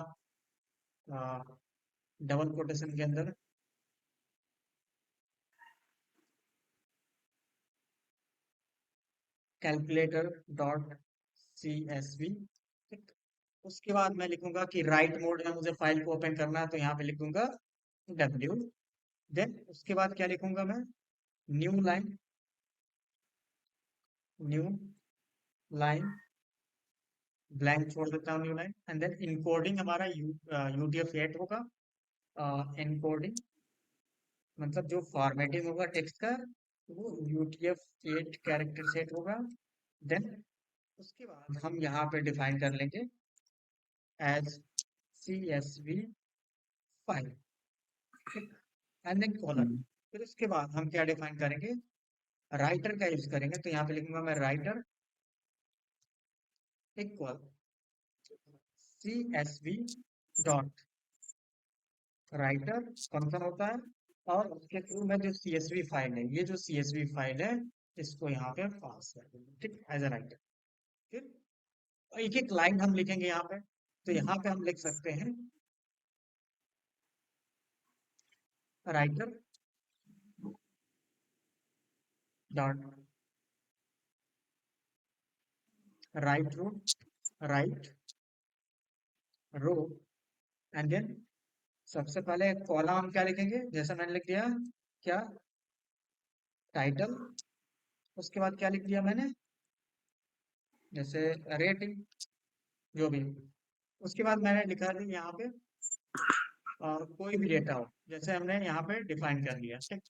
डबल कोटेशन के अंदर कैलकुलेटर डॉट CSV। ठीक। उसके बाद मैं लिखूंगा कि राइट मोड में मुझे फाइल को ओपन करना है, तो यहाँ पे लिखूंगा W। देन उसके बाद क्या लिखूंगा मैं, new line, new line, blank छोड़ देता हूँ new line. And then encoding हमारा UTF-8 होगा। इनकोडिंग मतलब जो फॉर्मेटिंग होगा टेक्स्ट का, वो UTF-8 कैरेक्टर सेट होगा। देन उसके बाद हम यहाँ पे डिफाइन कर लेंगे एज CSV फाइल। ठीक। And then colon. हम्म, फिर उसके बाद हम क्या डिफाइन करेंगे, राइटर का यूज करेंगे। तो यहाँ पे लिखूंगा मैं writer equal CSV dot writer function होता है, और उसके थ्रू में जो CSV फाइल है, ये जो CSV फाइल है, इसको यहाँ पे पास कर देंगे, ठीक, एज अ राइटर। फिर एक एक लाइन हम लिखेंगे यहाँ पे। तो यहाँ पे हम लिख सकते हैं writer dot write row, write row. And then सबसे पहले कॉलम हम क्या लिखेंगे, जैसे मैंने लिख दिया क्या, टाइटल। उसके बाद क्या लिख दिया मैंने, जैसे रेटिंग, जो भी। उसके बाद मैंने लिखा था यहाँ पे कोई भी डेटा हो, जैसे हमने यहाँ पे डिफाइन कर लिया, ठीक।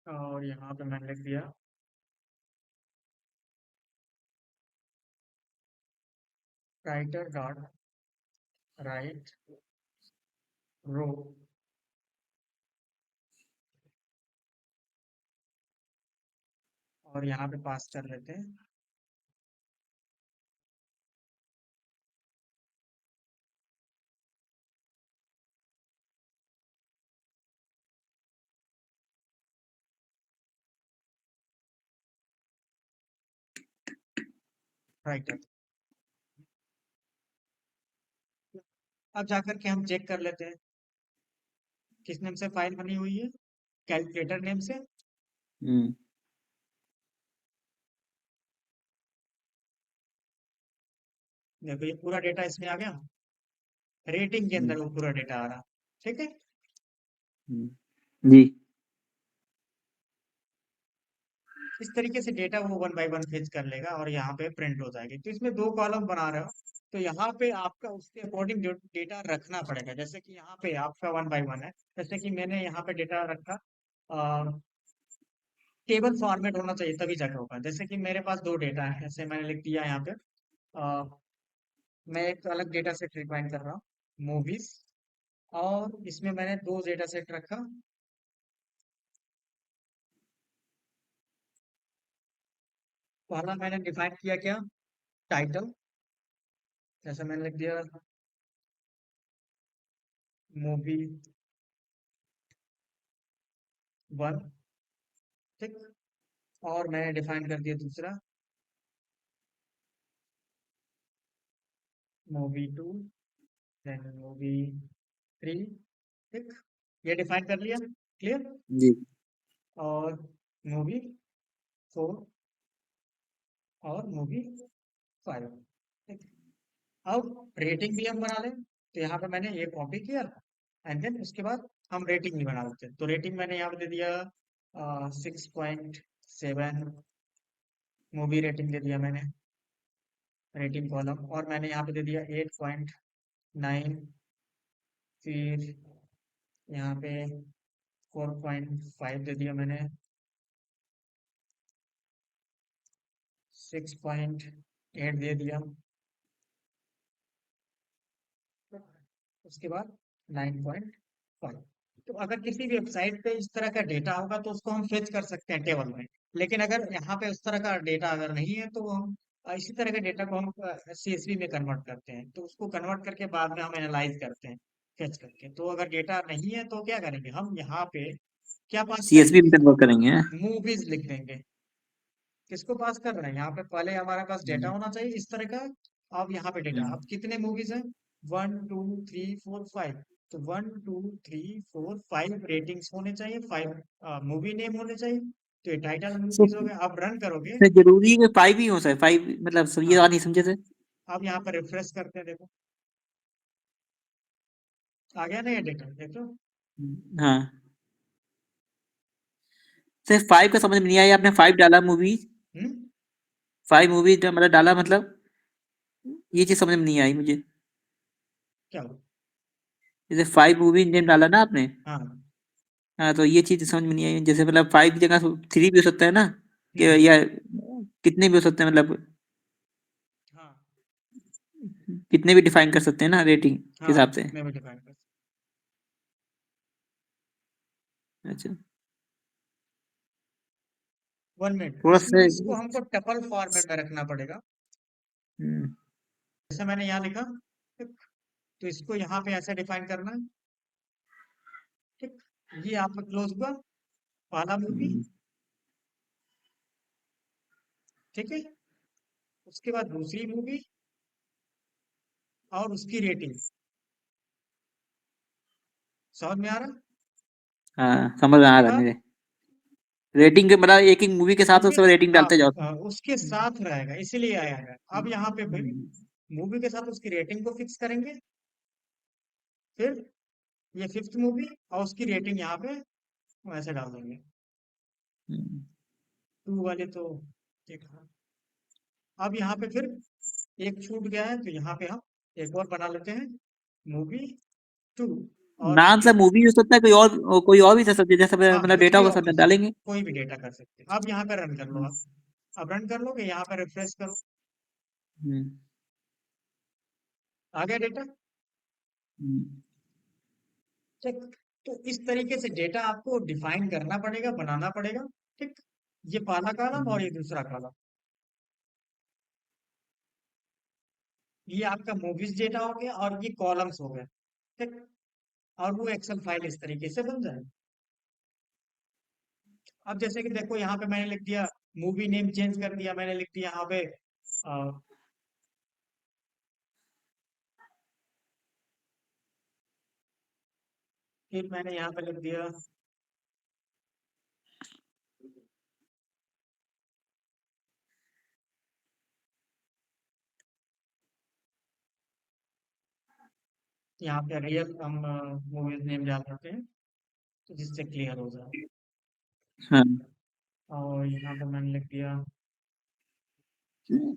और यहाँ पे मैंने लिख दिया राइटर डॉट राइट रो। और यहाँ पे पास कर लेते हैं राइटर। अब जाकर के हम चेक कर लेते हैं किस नेम से फाइल बनी हुई है, कैलकुलेटर नेम से। हम्म, देखो ये पूरा डेटा इसमें आ गया, रेटिंग के हम्म, अंदर वो पूरा डेटा आ रहा, ठीक है। जी। इस तरीके से डेटा वो वन बाय वन फेच कर लेगा और यहाँ पे प्रिंट हो जाएगी। तो इसमें दो कॉलम बना रहे हो, तो यहाँ पे आपका उसके अकॉर्डिंग डेटा रखना पड़ेगा। जैसे कि यहाँ पे आपका वन बाय वन है, जैसे कि मैंने यहाँ पे डेटा रखा, टेबल फॉर्मेट होना चाहिए तभी जाकर होगा। जैसे कि मेरे पास दो डेटा है, जैसे मैंने लिख दिया यहाँ पे, अ, मैं एक अलग डेटा सेट डिफाइन कर रहा हूँ, मूवीज। और इसमें मैंने दो डेटा सेट रखा। पहला मैंने डिफाइन किया क्या, टाइटल। जैसे मैंने लिख दिया मूवी वन, ठीक। और मैंने डिफाइन कर दिया दूसरा movie two, then movie three, ठीक। ये डिफाइन कर लिया, क्लियर। जी। और मूवी फोर और मूवी फाइव, ठीक। अब रेटिंग भी हम बना लें, तो यहाँ पे मैंने ये कॉपी किया। एंड देन उसके बाद हम रेटिंग भी बना लेते हैं। तो रेटिंग मैंने यहाँ पे दे दिया 6.7, मूवी रेटिंग दे दिया मैंने, रेटिंग कॉलम। और मैंने यहाँ पे दे दिया 8.9, फिर यहाँ पे 4.5 दे दिया मैंने, 6.8 दे दिया, उसके बाद 9.5। तो अगर किसी भी वेबसाइट पे इस तरह का डेटा होगा तो उसको हम फेच कर सकते हैं टेबल में। लेकिन अगर यहाँ पे उस तरह का डेटा अगर नहीं है तो हम इसी तरह के डेटा को हम CSV में कन्वर्ट करते हैं, तो उसको कन्वर्ट करके बाद में हम एनालाइज करते हैं फेच करके। तो अगर डेटा नहीं है तो क्या करेंगे, हम यहाँ पे क्या पास सीएसवी में करेंगे, कन्वर्ट करेंगे, हैं? मूवीज लिख देंगे। किसको पास कर रहे हैं, यहाँ पे पहले हमारे पास डेटा हम्म। होना चाहिए इस तरह का। अब यहाँ पे डेटा, अब कितने मूवीज हैं, 1 2 3 4 5। तो 1 2 3 4 5 रेटिंग्स होने चाहिए, 5 मूवी नेम होने चाहिए। तो ये टाइटल सो मूवीज हो गए। अब रन करोगे, जरूरी है कि 5 ही हो सर, 5 मतलब सब ये हाँ बात नहीं समझे थे। अब यहाँ पर रिफ्रेश करते हैं, देखो आ गया ना ये डेटा, देखो। हाँ सर, 5 का समझ में नहीं आया, आपने 5 डाला मूवी, हम्म 5 मूवी मतलब डाला, मतलब ये चीज समझ में नहीं आई मुझे। क्या हुआ, जैसे 5 मूवी नेम डाला ना आपने, हाँ हाँ तो ये चीज समझ में नहीं आई, जैसे मतलब 5 की जगह 3 भी हो सकता है ना, कि हम्म या कितने भी हो सकते हैं, मतलब हाँ कितने भी डिफाइन कर सकते हैं ना रेटिंग के हाँ हिसाब से। कितने में डिफाइन कर, अच्छा, 1 मिनट, थोड़ा इसमें सा। इसको हमको टपल फॉर्मेट में रखना पड़ेगा। हम्म, जैसे मैंने यहाँ लिखा, ठीक, तो इसको यहाँ पे ऐसे डिफाइन करना है, ठीक। ये आपका क्लोज हुआ पहला मूवी, हम्म, ठीक है। उसके बाद दूसरी मूवी और उसकी रेटिंग, समझ में आ रहा। हाँ समझ में आ उसके रहा है बाद मेरे, रेटिंग के मतलब एक एक मूवी के साथ उसके, सब रेटिंग हाँ डालते जाओ। उसके हम्म, साथ रहेगा, इसीलिए आया है। अब यहाँ पे फिर हम्म, मूवी के साथ उसकी रेटिंग को फिक्स करेंगे। फिर ये फिफ्थ मूवी और उसकी रेटिंग यहाँ पे ऐसे डाल देंगे। हम्म, 2 वाले तो देखा। अब यहाँ पे फिर एक छूट गया है, तो यहाँ पे हम एक और बना लेते हैं, मूवी 2। और नाम सा मूवी हो सकता है, कोई और भी सब जैसे हाँ मतलब कुछ डेटा भी होगा और सब कर सकते, डालेंगे। कोई भी डेटा कर सकते हैं। अब यहाँ पे रन कर लो हम्म, आप। अब रन कर लोगे, यहाँ पे रिफ्रेश करो, हम्म, आ गया डेटा, हम्म, ठीक। तो इस तरीके से डेटा आपको डिफाइन करना पड़ेगा, बनाना पड़ेगा, ठीक। ये पहला कॉलम और हम्म, ये दूसरा कॉलम, ये आपका मूवीज डेटा हो गया और ये कॉलम्स हो गए, ठीक। और वो एक्सेल फाइल इस तरीके से बन जाए। अब जैसे कि देखो, यहाँ पे मैंने लिख दिया, मूवी नेम चेंज कर दिया, मैंने लिख दिया यहाँ पे फिर मैंने यहाँ पे लिख दिया, यहाँ पे रियल हम मूवीज नेम डाल देते हैं, तो जिससे क्लियर हो जाए। हाँ, और यहाँ पे मैंने लिख दिया, हम्म,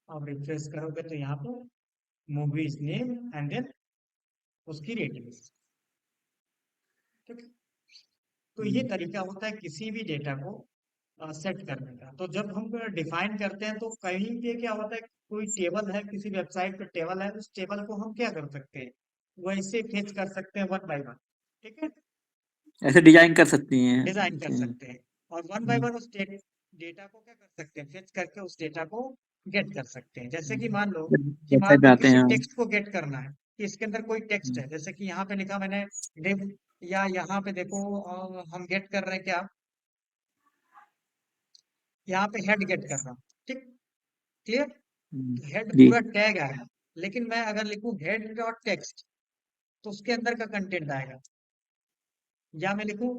अब रिफ्रेश करोगे तो यहाँ पे मूवीज नेम एंड देन उसकी रेटिंग्स, ठीक है। तो ये हम्म, तरीका होता है किसी भी डेटा को सेट करने का। तो जब हम डिफाइन करते हैं तो कहीं पे क्या होता है, कोई टेबल है, किसी वेबसाइट पे टेबल है, उस टेबल को हम क्या कर सकते हैं, वैसे फेच कर सकते हैं 1 बाय 1, ठीक है, ऐसे डिजाइन कर सकती हैं। डिजाइन कर अच्छा, सकते हैं। और 1 बाय 1 उस डेटा को क्या कर सकते हैं, फेच करके उस डेटा को गेट कर सकते हैं। जैसे कि मान लो कि वेबसाइट मान लो बनाते किसी हैं। टेक्स्ट को गेट करना है, कि इसके अंदर कोई टेक्स्ट हम्म, है, जैसे कि यहाँ पे लिखा मैंने div, या यहाँ पे देखो हम गेट कर रहे हैं क्या, यहाँ पे हेड गेट कर रहा हूँ, ठीक, क्लियर। हेड जी, पूरा टैग आएगा, लेकिन मैं अगर लिखूं हेड डॉट टेक्स्ट तो उसके अंदर का कंटेंट आएगा। या मैं लिखूं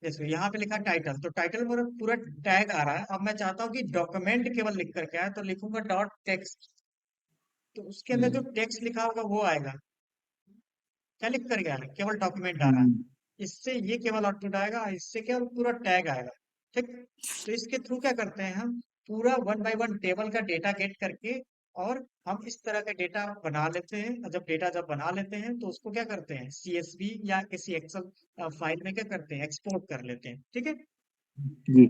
जैसे यहाँ पे लिखा टाइटल, तो टाइटल मेरा पूरा टैग आ रहा है। अब मैं चाहता हूँ कि डॉक्यूमेंट केवल लिख करके आए, तो लिखूंगा डॉट टेक्स्ट, तो उसके अंदर जो हम्म, टेक्स्ट लिखा होगा वो आएगा। क्या लिख कर गया है, केवल डॉक्यूमेंट आ रहा है। हम्म, इससे ये केवल आउटपुट आएगा, इससे केवल पूरा टैग आएगा, ठीक। तो इसके थ्रू क्या करते हैं हम, पूरा 1 बाय 1 टेबल का डेटा गेट करके, और हम इस तरह का डेटा बना लेते हैं। और जब डेटा जब बना लेते हैं तो उसको क्या करते हैं, CSV या किसी एक्सेल फाइल में क्या करते हैं, एक्सपोर्ट कर लेते हैं, ठीक है। जी।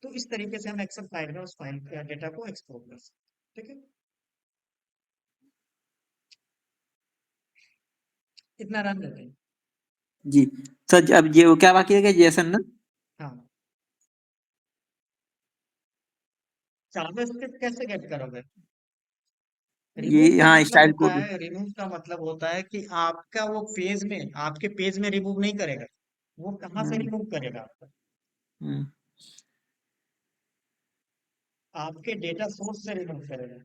तो इस तरीके से हम एक्सेल फाइल में उस फाइल डेटा को एक्सपोर्ट कर सकते हैं। ठीक है, इतना रन देते हैं। जी सर, अब ये वो क्या बाकी है, जेसन ना? हाँ, जावास्क्रिप्ट कैसे गेट करोगे? रिमूव ये का हाँ, मतलब स्टाइल होता कोड। है, रिमूव का मतलब होता है कि आपका वो पेज में, आपके पेज में रिमूव नहीं करेगा। वो कहाँ से हम्म। रिमूव करेगा आपका? हम्म। आपके डेटा सोर्स से रिमूव करेगा।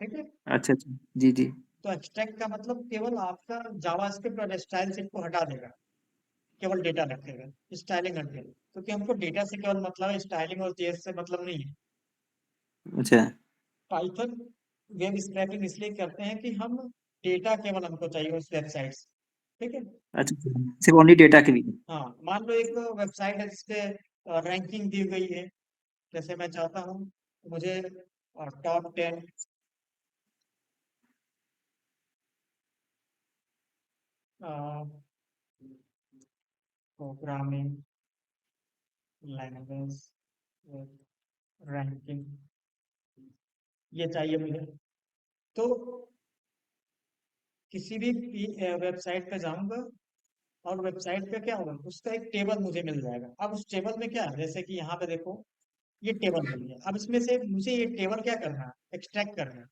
ठीक है, अच्छा अच्छा। जी जी। तो एक्सट्रैक्ट का मतलब केवल आपका जावास्क्रिप्ट और स्टाइल सेट को हटा देगा, केवल डेटा रखेगा, स्टाइलिंग हट देगा, क्योंकि हमको डेटा से केवल मतलब है, स्टाइलिंग और जेएस से मतलब नहीं है। अच्छा पाइथन वेब स्क्रैपिंग इसलिए करते हैं कि हम डेटा केवल हमको चाहिए उस वेबसाइट से। ठीक है, अच्छा। सिर्फ ओनली डेटा के लिए। हाँ, मान लो एक वेबसाइट है जिसपे रैंकिंग दी गई है, जैसे मैं चाहता हूँ मुझे टॉप 10 प्रोग्रामिंग लैंग्वेज रैंकिंग, ये चाहिए मुझे। तो किसी भी वेबसाइट पे जाऊंगा, और वेबसाइट पे क्या होगा, उसका एक टेबल मुझे मिल जाएगा। अब उस टेबल में क्या है, जैसे कि यहाँ पे देखो, ये टेबल मिल गया। अब इसमें से मुझे ये टेबल क्या करना है, एक्सट्रैक्ट करना है।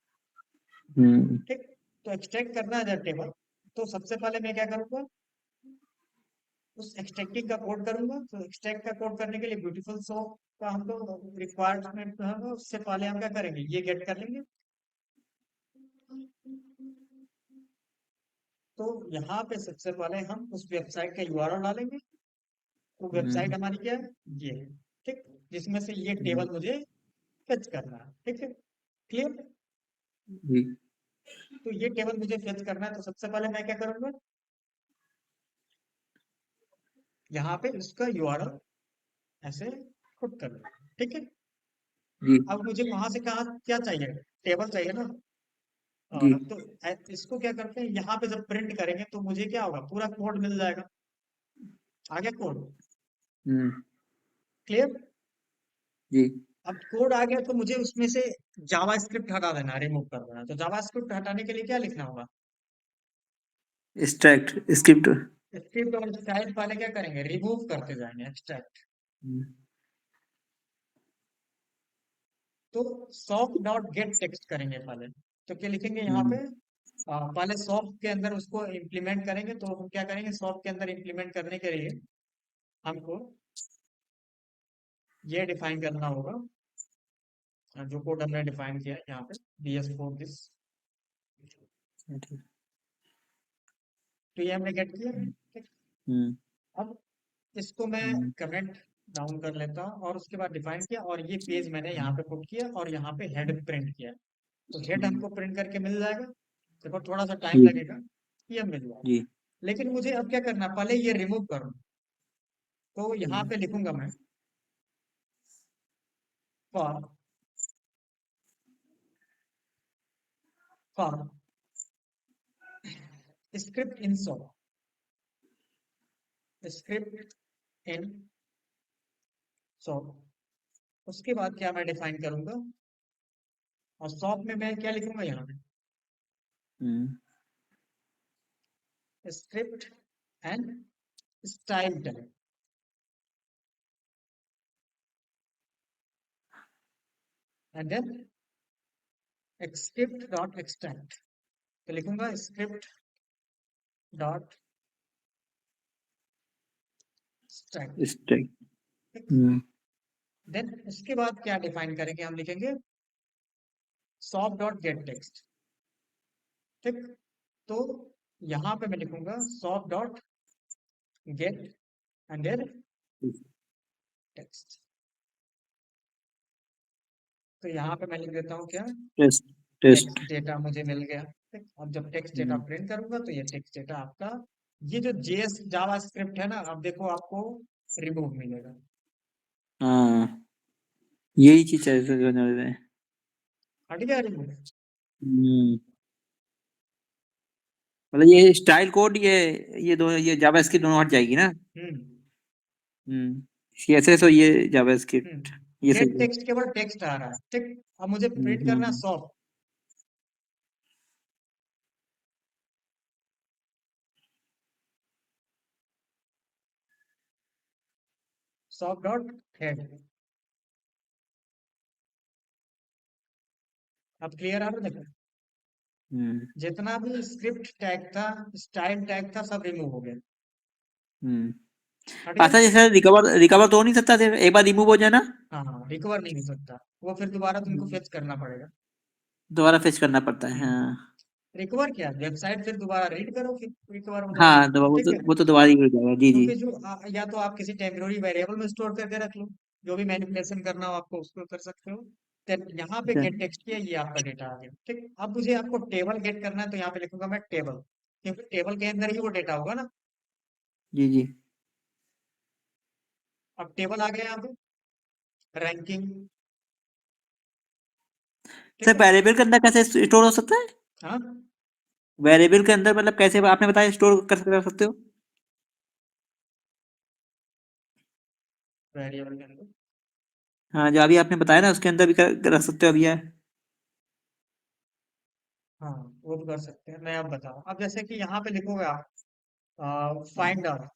हम्म। ठीक, तो एक्सट्रैक्ट करना है जब टेबल, तो सबसे पहले मैं क्या करूंगा, उस एक्सट्रैक्टिंग का कोड करूंगा। तो एक्सट्रैक्ट का कोड करने के लिए ब्यूटीफुल सो का हमको रिक्वायरमेंट होगा, उससे पहले हम क्या करेंगे, ये गेट कर लेंगे। तो यहाँ पे सबसे पहले हम उस वेबसाइट का यूआरएल डालेंगे। वो वेबसाइट हम्म। हमारी क्या है, ये है। ठीक, जिसमें से ये हम्म। टेबल मुझे फेच करना है। ठीक है, क्लियर? जी। तो ये टेबल मुझे फेच करना है, तो सबसे पहले मैं क्या करूंगा, यहाँ पे इसका यूआरएल ऐसे पुट कर लूंगा। ठीक है, जी। अब मुझे वहां से कहा क्या चाहिए, टेबल चाहिए ना। जी। तो इसको क्या करते हैं, यहाँ पे जब प्रिंट करेंगे तो मुझे क्या होगा, पूरा कोड मिल जाएगा। आगे कोड हम्म। क्लियर? जी। अब कोड आ गया तो मुझे उसमें से जावा स्क्रिप्ट हटा देना, रिमूव कर देना। तो जावा स्क्रिप्ट हटाने के लिए क्या लिखना होगा, एक्सट्रैक्ट स्क्रिप्ट। स्क्रिप्ट और स्टाइल पहले क्या करेंगे, रिमूव करते जाएंगे, एक्सट्रैक्ट। तो सॉफ्ट डॉट गेट टेक्स्ट करेंगे पहले। तो क्या लिखेंगे यहाँ पे, हम्म। पहले सॉफ्ट के अंदर उसको इम्प्लीमेंट करेंगे। तो हम क्या करेंगे, सॉफ्ट के अंदर इम्प्लीमेंट करने के लिए हमको ये डिफाइन करना होगा, जो कोड हमने डिफाइन किया है यहाँ पे, BS4 दिस। तो ये हमने गेट किया। ठीक, हम्म। अब इसको मैं हम्म। कमेंट डाउन कर लेता हूँ, और उसके बाद डिफाइन किया, और ये पेज मैंने यहाँ पे पुट किया, और यहाँ पे हेड प्रिंट किया। तो हेड हमको प्रिंट करके मिल जाएगा। देखो थोड़ा सा टाइम जी। लगेगा, ये मिल जाएगा। जी। लेकिन मुझे अब क्या करना, पहले ये रिमूव करूँ। तो यहाँ पे लिखूंगा मैं, for for script in saw, script in saw. उसके बाद क्या मैं डिफाइन करूंगा, और सॉप में मैं क्या लिखूंगा यहाँ पे, script and style type, and then script dot extract. तो लिखूंगा script dot strike. Extract. Then उसके बाद क्या डिफाइन करेंगे, हम लिखेंगे सॉप डॉट गेट टेक्स्ट। ठीक, तो यहाँ पे मैं लिखूंगा soup dot get and then text. तो यहाँ पे मैं लिख देता हूँ क्या, टेस्ट। टेस्ट। टेक्स्ट डेटा मुझे मिल गया। ठीक, अब जब टेक्स्ट डेटा प्रिंट करूंगा तो ये टेक्स्ट डेटा आपका, ये जो जेएस जावा स्क्रिप्ट है ना, अब देखो आपको रिमूव मिलेगा। हाँ, यही चीज चाहिए सर करने में। हट गया रिमूव। हम्म। मतलब ये स्टाइल कोड, ये दोनों, ये जावास्क्रिप्ट दोनों हट जाएगी ना? हम्म, हम्म। CSS और ये जावास्क्रिप्ट, ये गेट सही है। टेक्स्ट केवल टेक्स्ट आ रहा है, ठीक। अब मुझे प्रिंट करना है हम्म। सॉफ्ट। Soft dot head. अब क्लियर आ रहा है, देखो हम्म। जितना भी स्क्रिप्ट टैग था, स्टाइल टैग था, सब रिमूव हो गया। हम्म। हट गया। अच्छा, जैसे रिकवर रिकवर तो हो नहीं सकता, एक बार रिमूव हो जाए ना? हाँ हाँ, रिकवर नहीं हो सकता, वो फिर दोबारा तुमको हम्म, फेच करना पड़ेगा। दोबारा फेच करना पड़ता है, हम्म। हाँ। रिकवर क्या, वेबसाइट फिर दोबारा रीड करो, फिर रिकवर हो जाएगा। हाँ, तो ठीक है। वो तो दोबारा ही हो जाएगा, जी जी। क्योंकि जो या तो आप किसी टेम्पररी वेरिएबल में स्टोर करके रख लो, जो भी मैनिपुलेशन करना हो आपको उसको कर सकते हो। तो यहाँ पे अच्छा। गेट टेक्स्ट किया, ये आपका डेटा आ गया, ठीक। अब मुझे आपको टेबल गेट करना है, तो यहाँ पे लिखूंगा मैं टेबल, क्योंकि टेबल के अंदर ही वो डेटा होगा ना। जी जी। अब टेबल आ गया यहाँ पे, रैंकिंग, ठीक सर, है। वेरिएबल के अंदर कैसे स्टोर हो सकता है? हाँ, वेरिएबल के अंदर मतलब कैसे, आपने बताया स्टोर कर सकते हो? वेरिएबल के अंदर। हाँ, जो अभी आपने बताया ना, उसके अंदर भी रख सकते हो अभी यार। हाँ, वो भी कर सकते हैं, मैं अब बताऊँ। अब जैसे कि यहाँ पे लिखोगे आप फाइंड आउट,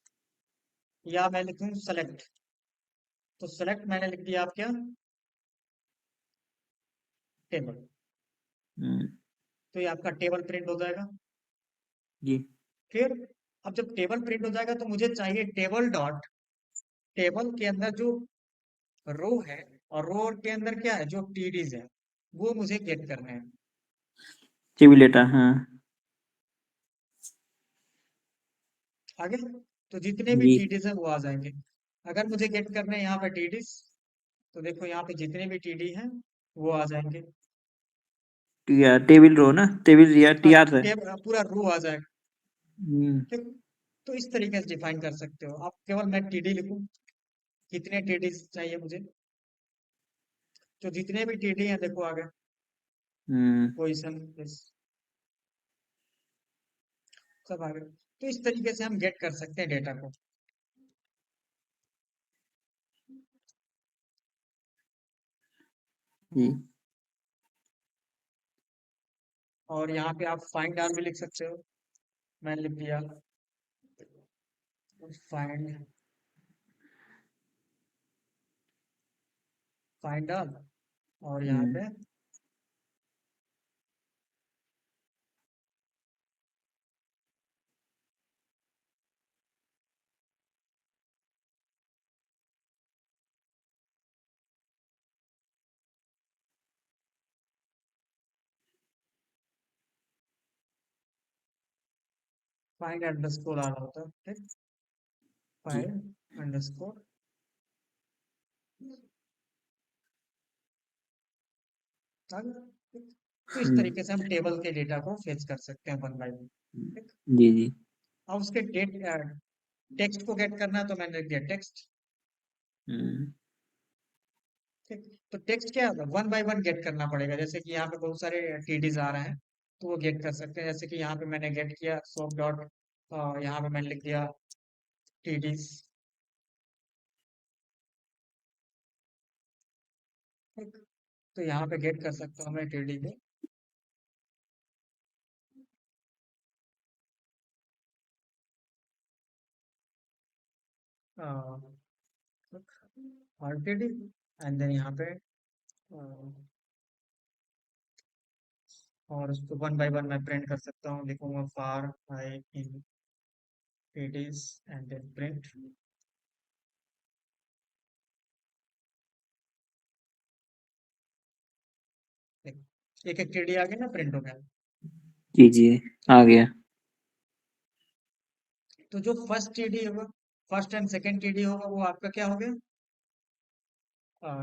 या मैं लिखूँ सेलेक्ट। तो सेलेक्ट मैंने लिख दिया, आप क्या, टेबल। हम्म। तो ये आपका टेबल प्रिंट हो जाएगा। जी। फिर अब जब टेबल प्रिंट हो जाएगा, तो मुझे चाहिए टेबल डॉट, टेबल के अंदर जो रो है, और रो के अंदर क्या है, जो टीडीज है, वो मुझे गेट करने हैं। टीबी डेटा, हाँ। आगे, तो जितने भी जी। टीडीज है वो आ जाएंगे। अगर मुझे गेट करने हैं यहाँ पे टीडीज, तो देखो यहाँ पे जितने भी टीडी हैं वो आ जाएंगे। टीआर टेबल रो ना, टेबल या हाँ, टीआर है। पूरा रो आ जाएगा, हम्म। ठीक। तो इस तरीके से डिफाइन कर सकते हो आप। केवल मैं टीडी लिखूं, कितने टीडीज चाहिए मुझे, तो जितने भी टीडी हैं देखो आ गए, हम्म। पोजिशन, सब आ गए। तो इस तरीके से हम गेट कर सकते हैं डेटा को। जी। और यहाँ पे आप फाइंड आर भी लिख सकते हो, मैंने लिख दिया फाइंड, फाइंड आर। और यहाँ हम्म। पे फाइंड अंडरस्कोर आ रहा होता है, ठीक। जी। फाइंड अंडरस्कोर, तो इस हम्म। तरीके से हम टेबल के डेटा को फेच कर सकते हैं वन बाय वन, ठीक। जी जी। अब उसके टेक्स्ट को गेट करना है, तो मैंने लिख दिया टेक्स्ट, हम्म। ठीक। तो टेक्स्ट क्या है, वन बाय वन गेट करना पड़ेगा। जैसे कि यहाँ पे बहुत सारे टीडीज आ रहे हैं, तो वो गेट कर सकते हैं। जैसे कि यहाँ पे मैंने गेट किया सोप डॉट, यहाँ पे मैंने लिख दिया टीडीज, ठीक। तो यहाँ पे गेट कर सकता हूँ मैं टीडी को। और टीडी, एंड देन यहाँ पे और उसको वन बाय वन मैं प्रिंट कर सकता हूँ। लिखूंगा फार आई इन टीडीज एंड देन प्रिंट। एक एक टीडी आ गया ना, प्रिंट हो गया। जी जी। आ गया। तो जो फर्स्ट टीडी होगा, फर्स्ट एंड सेकंड टीडी होगा, वो आपका क्या हो गया,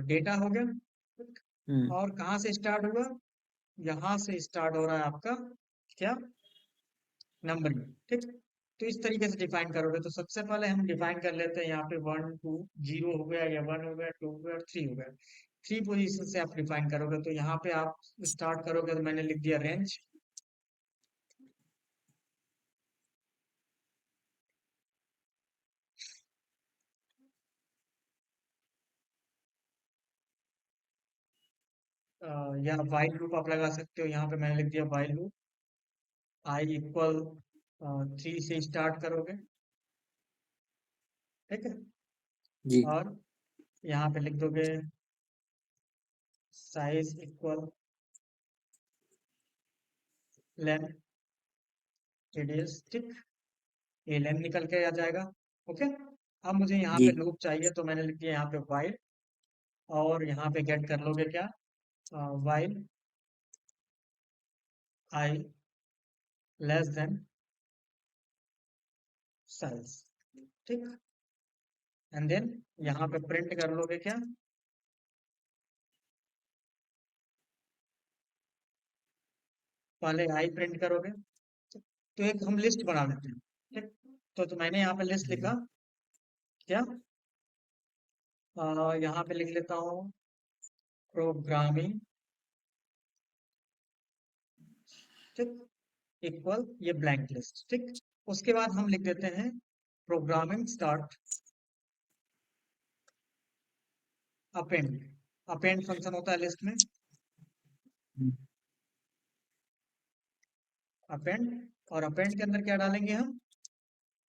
डेटा हो गया। हम्म। और कहाँ से स्टार्ट हुआ, यहाँ से स्टार्ट हो रहा है आपका क्या, नंबरिंग, ठीक। तो इस तरीके से डिफाइन करोगे, तो सबसे पहले हम डिफाइन कर लेते हैं यहाँ पे वन टू, जीरो हो गया, या वन हो गया, टू हो गया, और थ्री हो गया। थ्री पोजीशन से आप डिफाइन करोगे, तो यहाँ पे आप स्टार्ट करोगे, तो मैंने लिख दिया रेंज, या वाइल लूप आप लगा सकते हो। यहाँ पे मैंने लिख दिया वाइल लूप, आई इक्वल 3 से स्टार्ट करोगे, ठीक है। जी और यहाँ पे लिख दोगे साइज इक्वल लेंथ रेडियस, ठीक। ये लेंथ निकल के आ जाएगा, ओके। अब मुझे यहाँ जी पे लूप चाहिए, तो मैंने लिख दिया यहाँ पे वाइल, और यहाँ पे गेट कर लोगे क्या, while I less than size, ठीक। एंड देन यहाँ पे प्रिंट कर लोगे क्या, पहले आई प्रिंट करोगे, तो एक हम लिस्ट बना लेते हैं, ठीक। तो मैंने यहाँ पे लिस्ट लिखा क्या, यहाँ पे लिख लेता हूँ प्रोग्रामिंग, ठीक, इक्वल ये ब्लैंक लिस्ट, ठीक। उसके बाद हम लिख देते हैं programming start append. Append function होता है लिस्ट में, अपेंड, और अपेंड के अंदर क्या डालेंगे हम,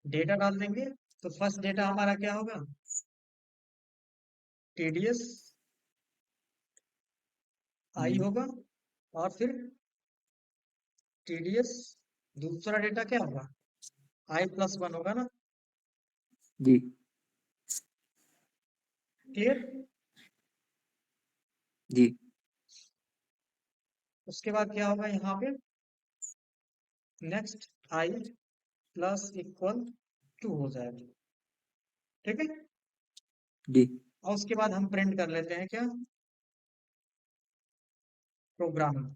डेटा डाल देंगे। तो फर्स्ट डेटा हमारा क्या होगा, टीडीएस आई होगा, और फिर टीडीएस, दूसरा डेटा क्या होगा, i+1 होगा ना, जी क्लियर। जी उसके बाद क्या होगा यहाँ पे, नेक्स्ट i+=2 हो जाएगा, ठीक है। जी और उसके बाद हम प्रिंट कर लेते हैं क्या, प्रोग्रामिंग,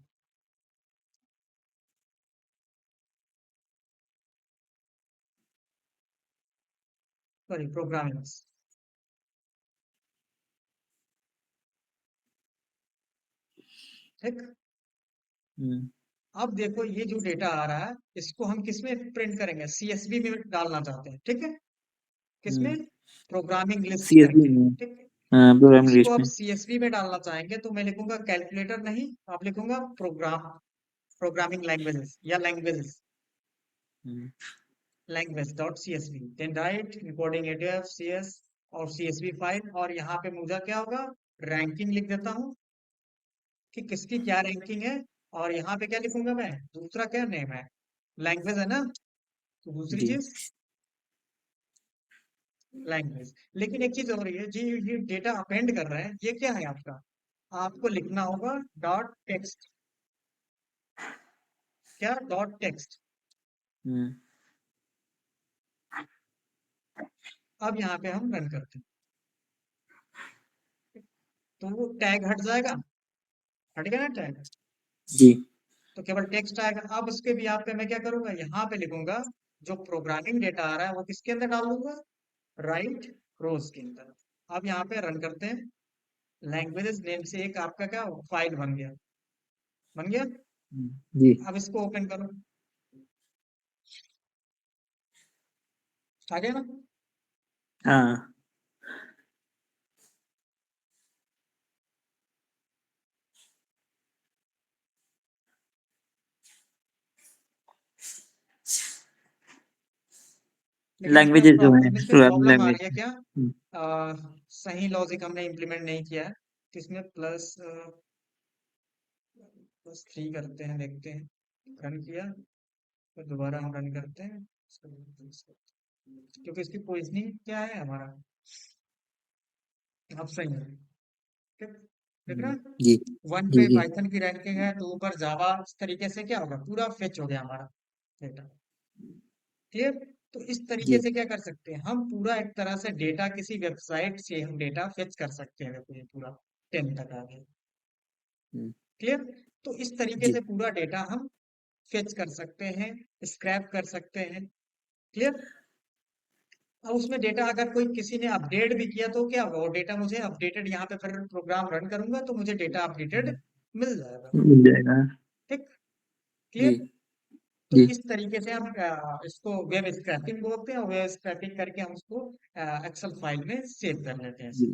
सॉरी प्रोग्रामिंग, ठीक। अब देखो ये जो डेटा आ रहा है, इसको हम किसमें प्रिंट करेंगे, सीएसवी में डालना चाहते हैं, ठीक है। किसमें, प्रोग्रामिंग लिस्ट सीएसवी करके, में, ठीक है। तो प्रोग्रामिंग इसको लिस्ट अब में। सीएसवी में डालना चाहेंगे, तो मैं लिखूंगा कैलकुलेटर नहीं, आप लिखूंगा प्रोग्रामिंग लैंग्वेजेस या languages, language dot CSV, then write encoding ADF CS और सीएसवी फाइल, और यहाँ पे मुझे क्या होगा, रैंकिंग लिख देता हूँ कि किसकी क्या रैंकिंग है। और यहाँ पे क्या लिखूंगा मैं, दूसरा क्या नेम है, लैंग्वेज है ना, तो दूसरी जी चीज लैंग्वेज। लेकिन एक चीज हो रही है जी, ये डेटा अपेंड कर रहे हैं, ये क्या है आपका, आपको लिखना होगा डॉट टेक्स्ट, क्या डॉट टेक्स्ट। अब यहाँ पे हम रन करते हैं, तो वो टैग हट जाएगा, हट गया ना टैग, जी तो केवल टेक्स्ट आएगा। अब उसके भी यहाँ पे मैं क्या करूंगा, यहाँ पे लिखूंगा जो प्रोग्रामिंग डेटा आ रहा है वो किसके अंदर डाल दूंगा, राइट रोज के अंदर। अब यहाँ पे रन करते हैं, लैंग्वेजेस नेम से एक आपका क्या फाइल बन गया, बन गया। जी अब इसको ओपन करो, आ गया ना। हाँ लेकिन इसमें लैंग्वेजेस जो है इसमें प्रोग्रामिंग प्रॉब्लम आ लैंग्वेज। रही है क्या, सही लॉजिक हमने इम्प्लीमेंट नहीं किया है, तो इसमें +3 करते हैं, देखते हैं, रन किया, तो दोबारा हम रन करते हैं, क्योंकि इसकी पोजिशनिंग क्या है हमारा, अब सही है, ठीक, देख रहा है। जी 1 जी पे जी पाइथन की रैंकिंग है, तो ऊपर जावा, इस तरीके से क्या होगा, पूरा फेच हो गया हमारा डेटा, क्लियर। तो इस तरीके जी से क्या कर सकते हैं हम, पूरा एक तरह से डेटा किसी वेबसाइट से हम डेटा फेच कर सकते हैं, देखो ये पूरा 10 तक आ गया, क्लियर। तो इस तरीके जी से पूरा डेटा हम फेच कर सकते हैं, स्क्रैप कर सकते हैं, क्लियर। अब उसमें डेटा अगर कोई किसी ने अपडेट भी किया तो क्या होगा, वो डेटा मुझे अपडेटेड, यहाँ पे फिर प्रोग्राम रन करूंगा तो मुझे डेटा अपडेटेड मिल जाएगा, मिल जाएगा। ठीक, जी क्लियर। तो जी इस तरीके से हम इसको वेब स्क्रैपिंग बोलते हैं, और वेब स्क्रैपिंग करके हम उसको एक्सेल फाइल में सेव कर लेते हैं। जी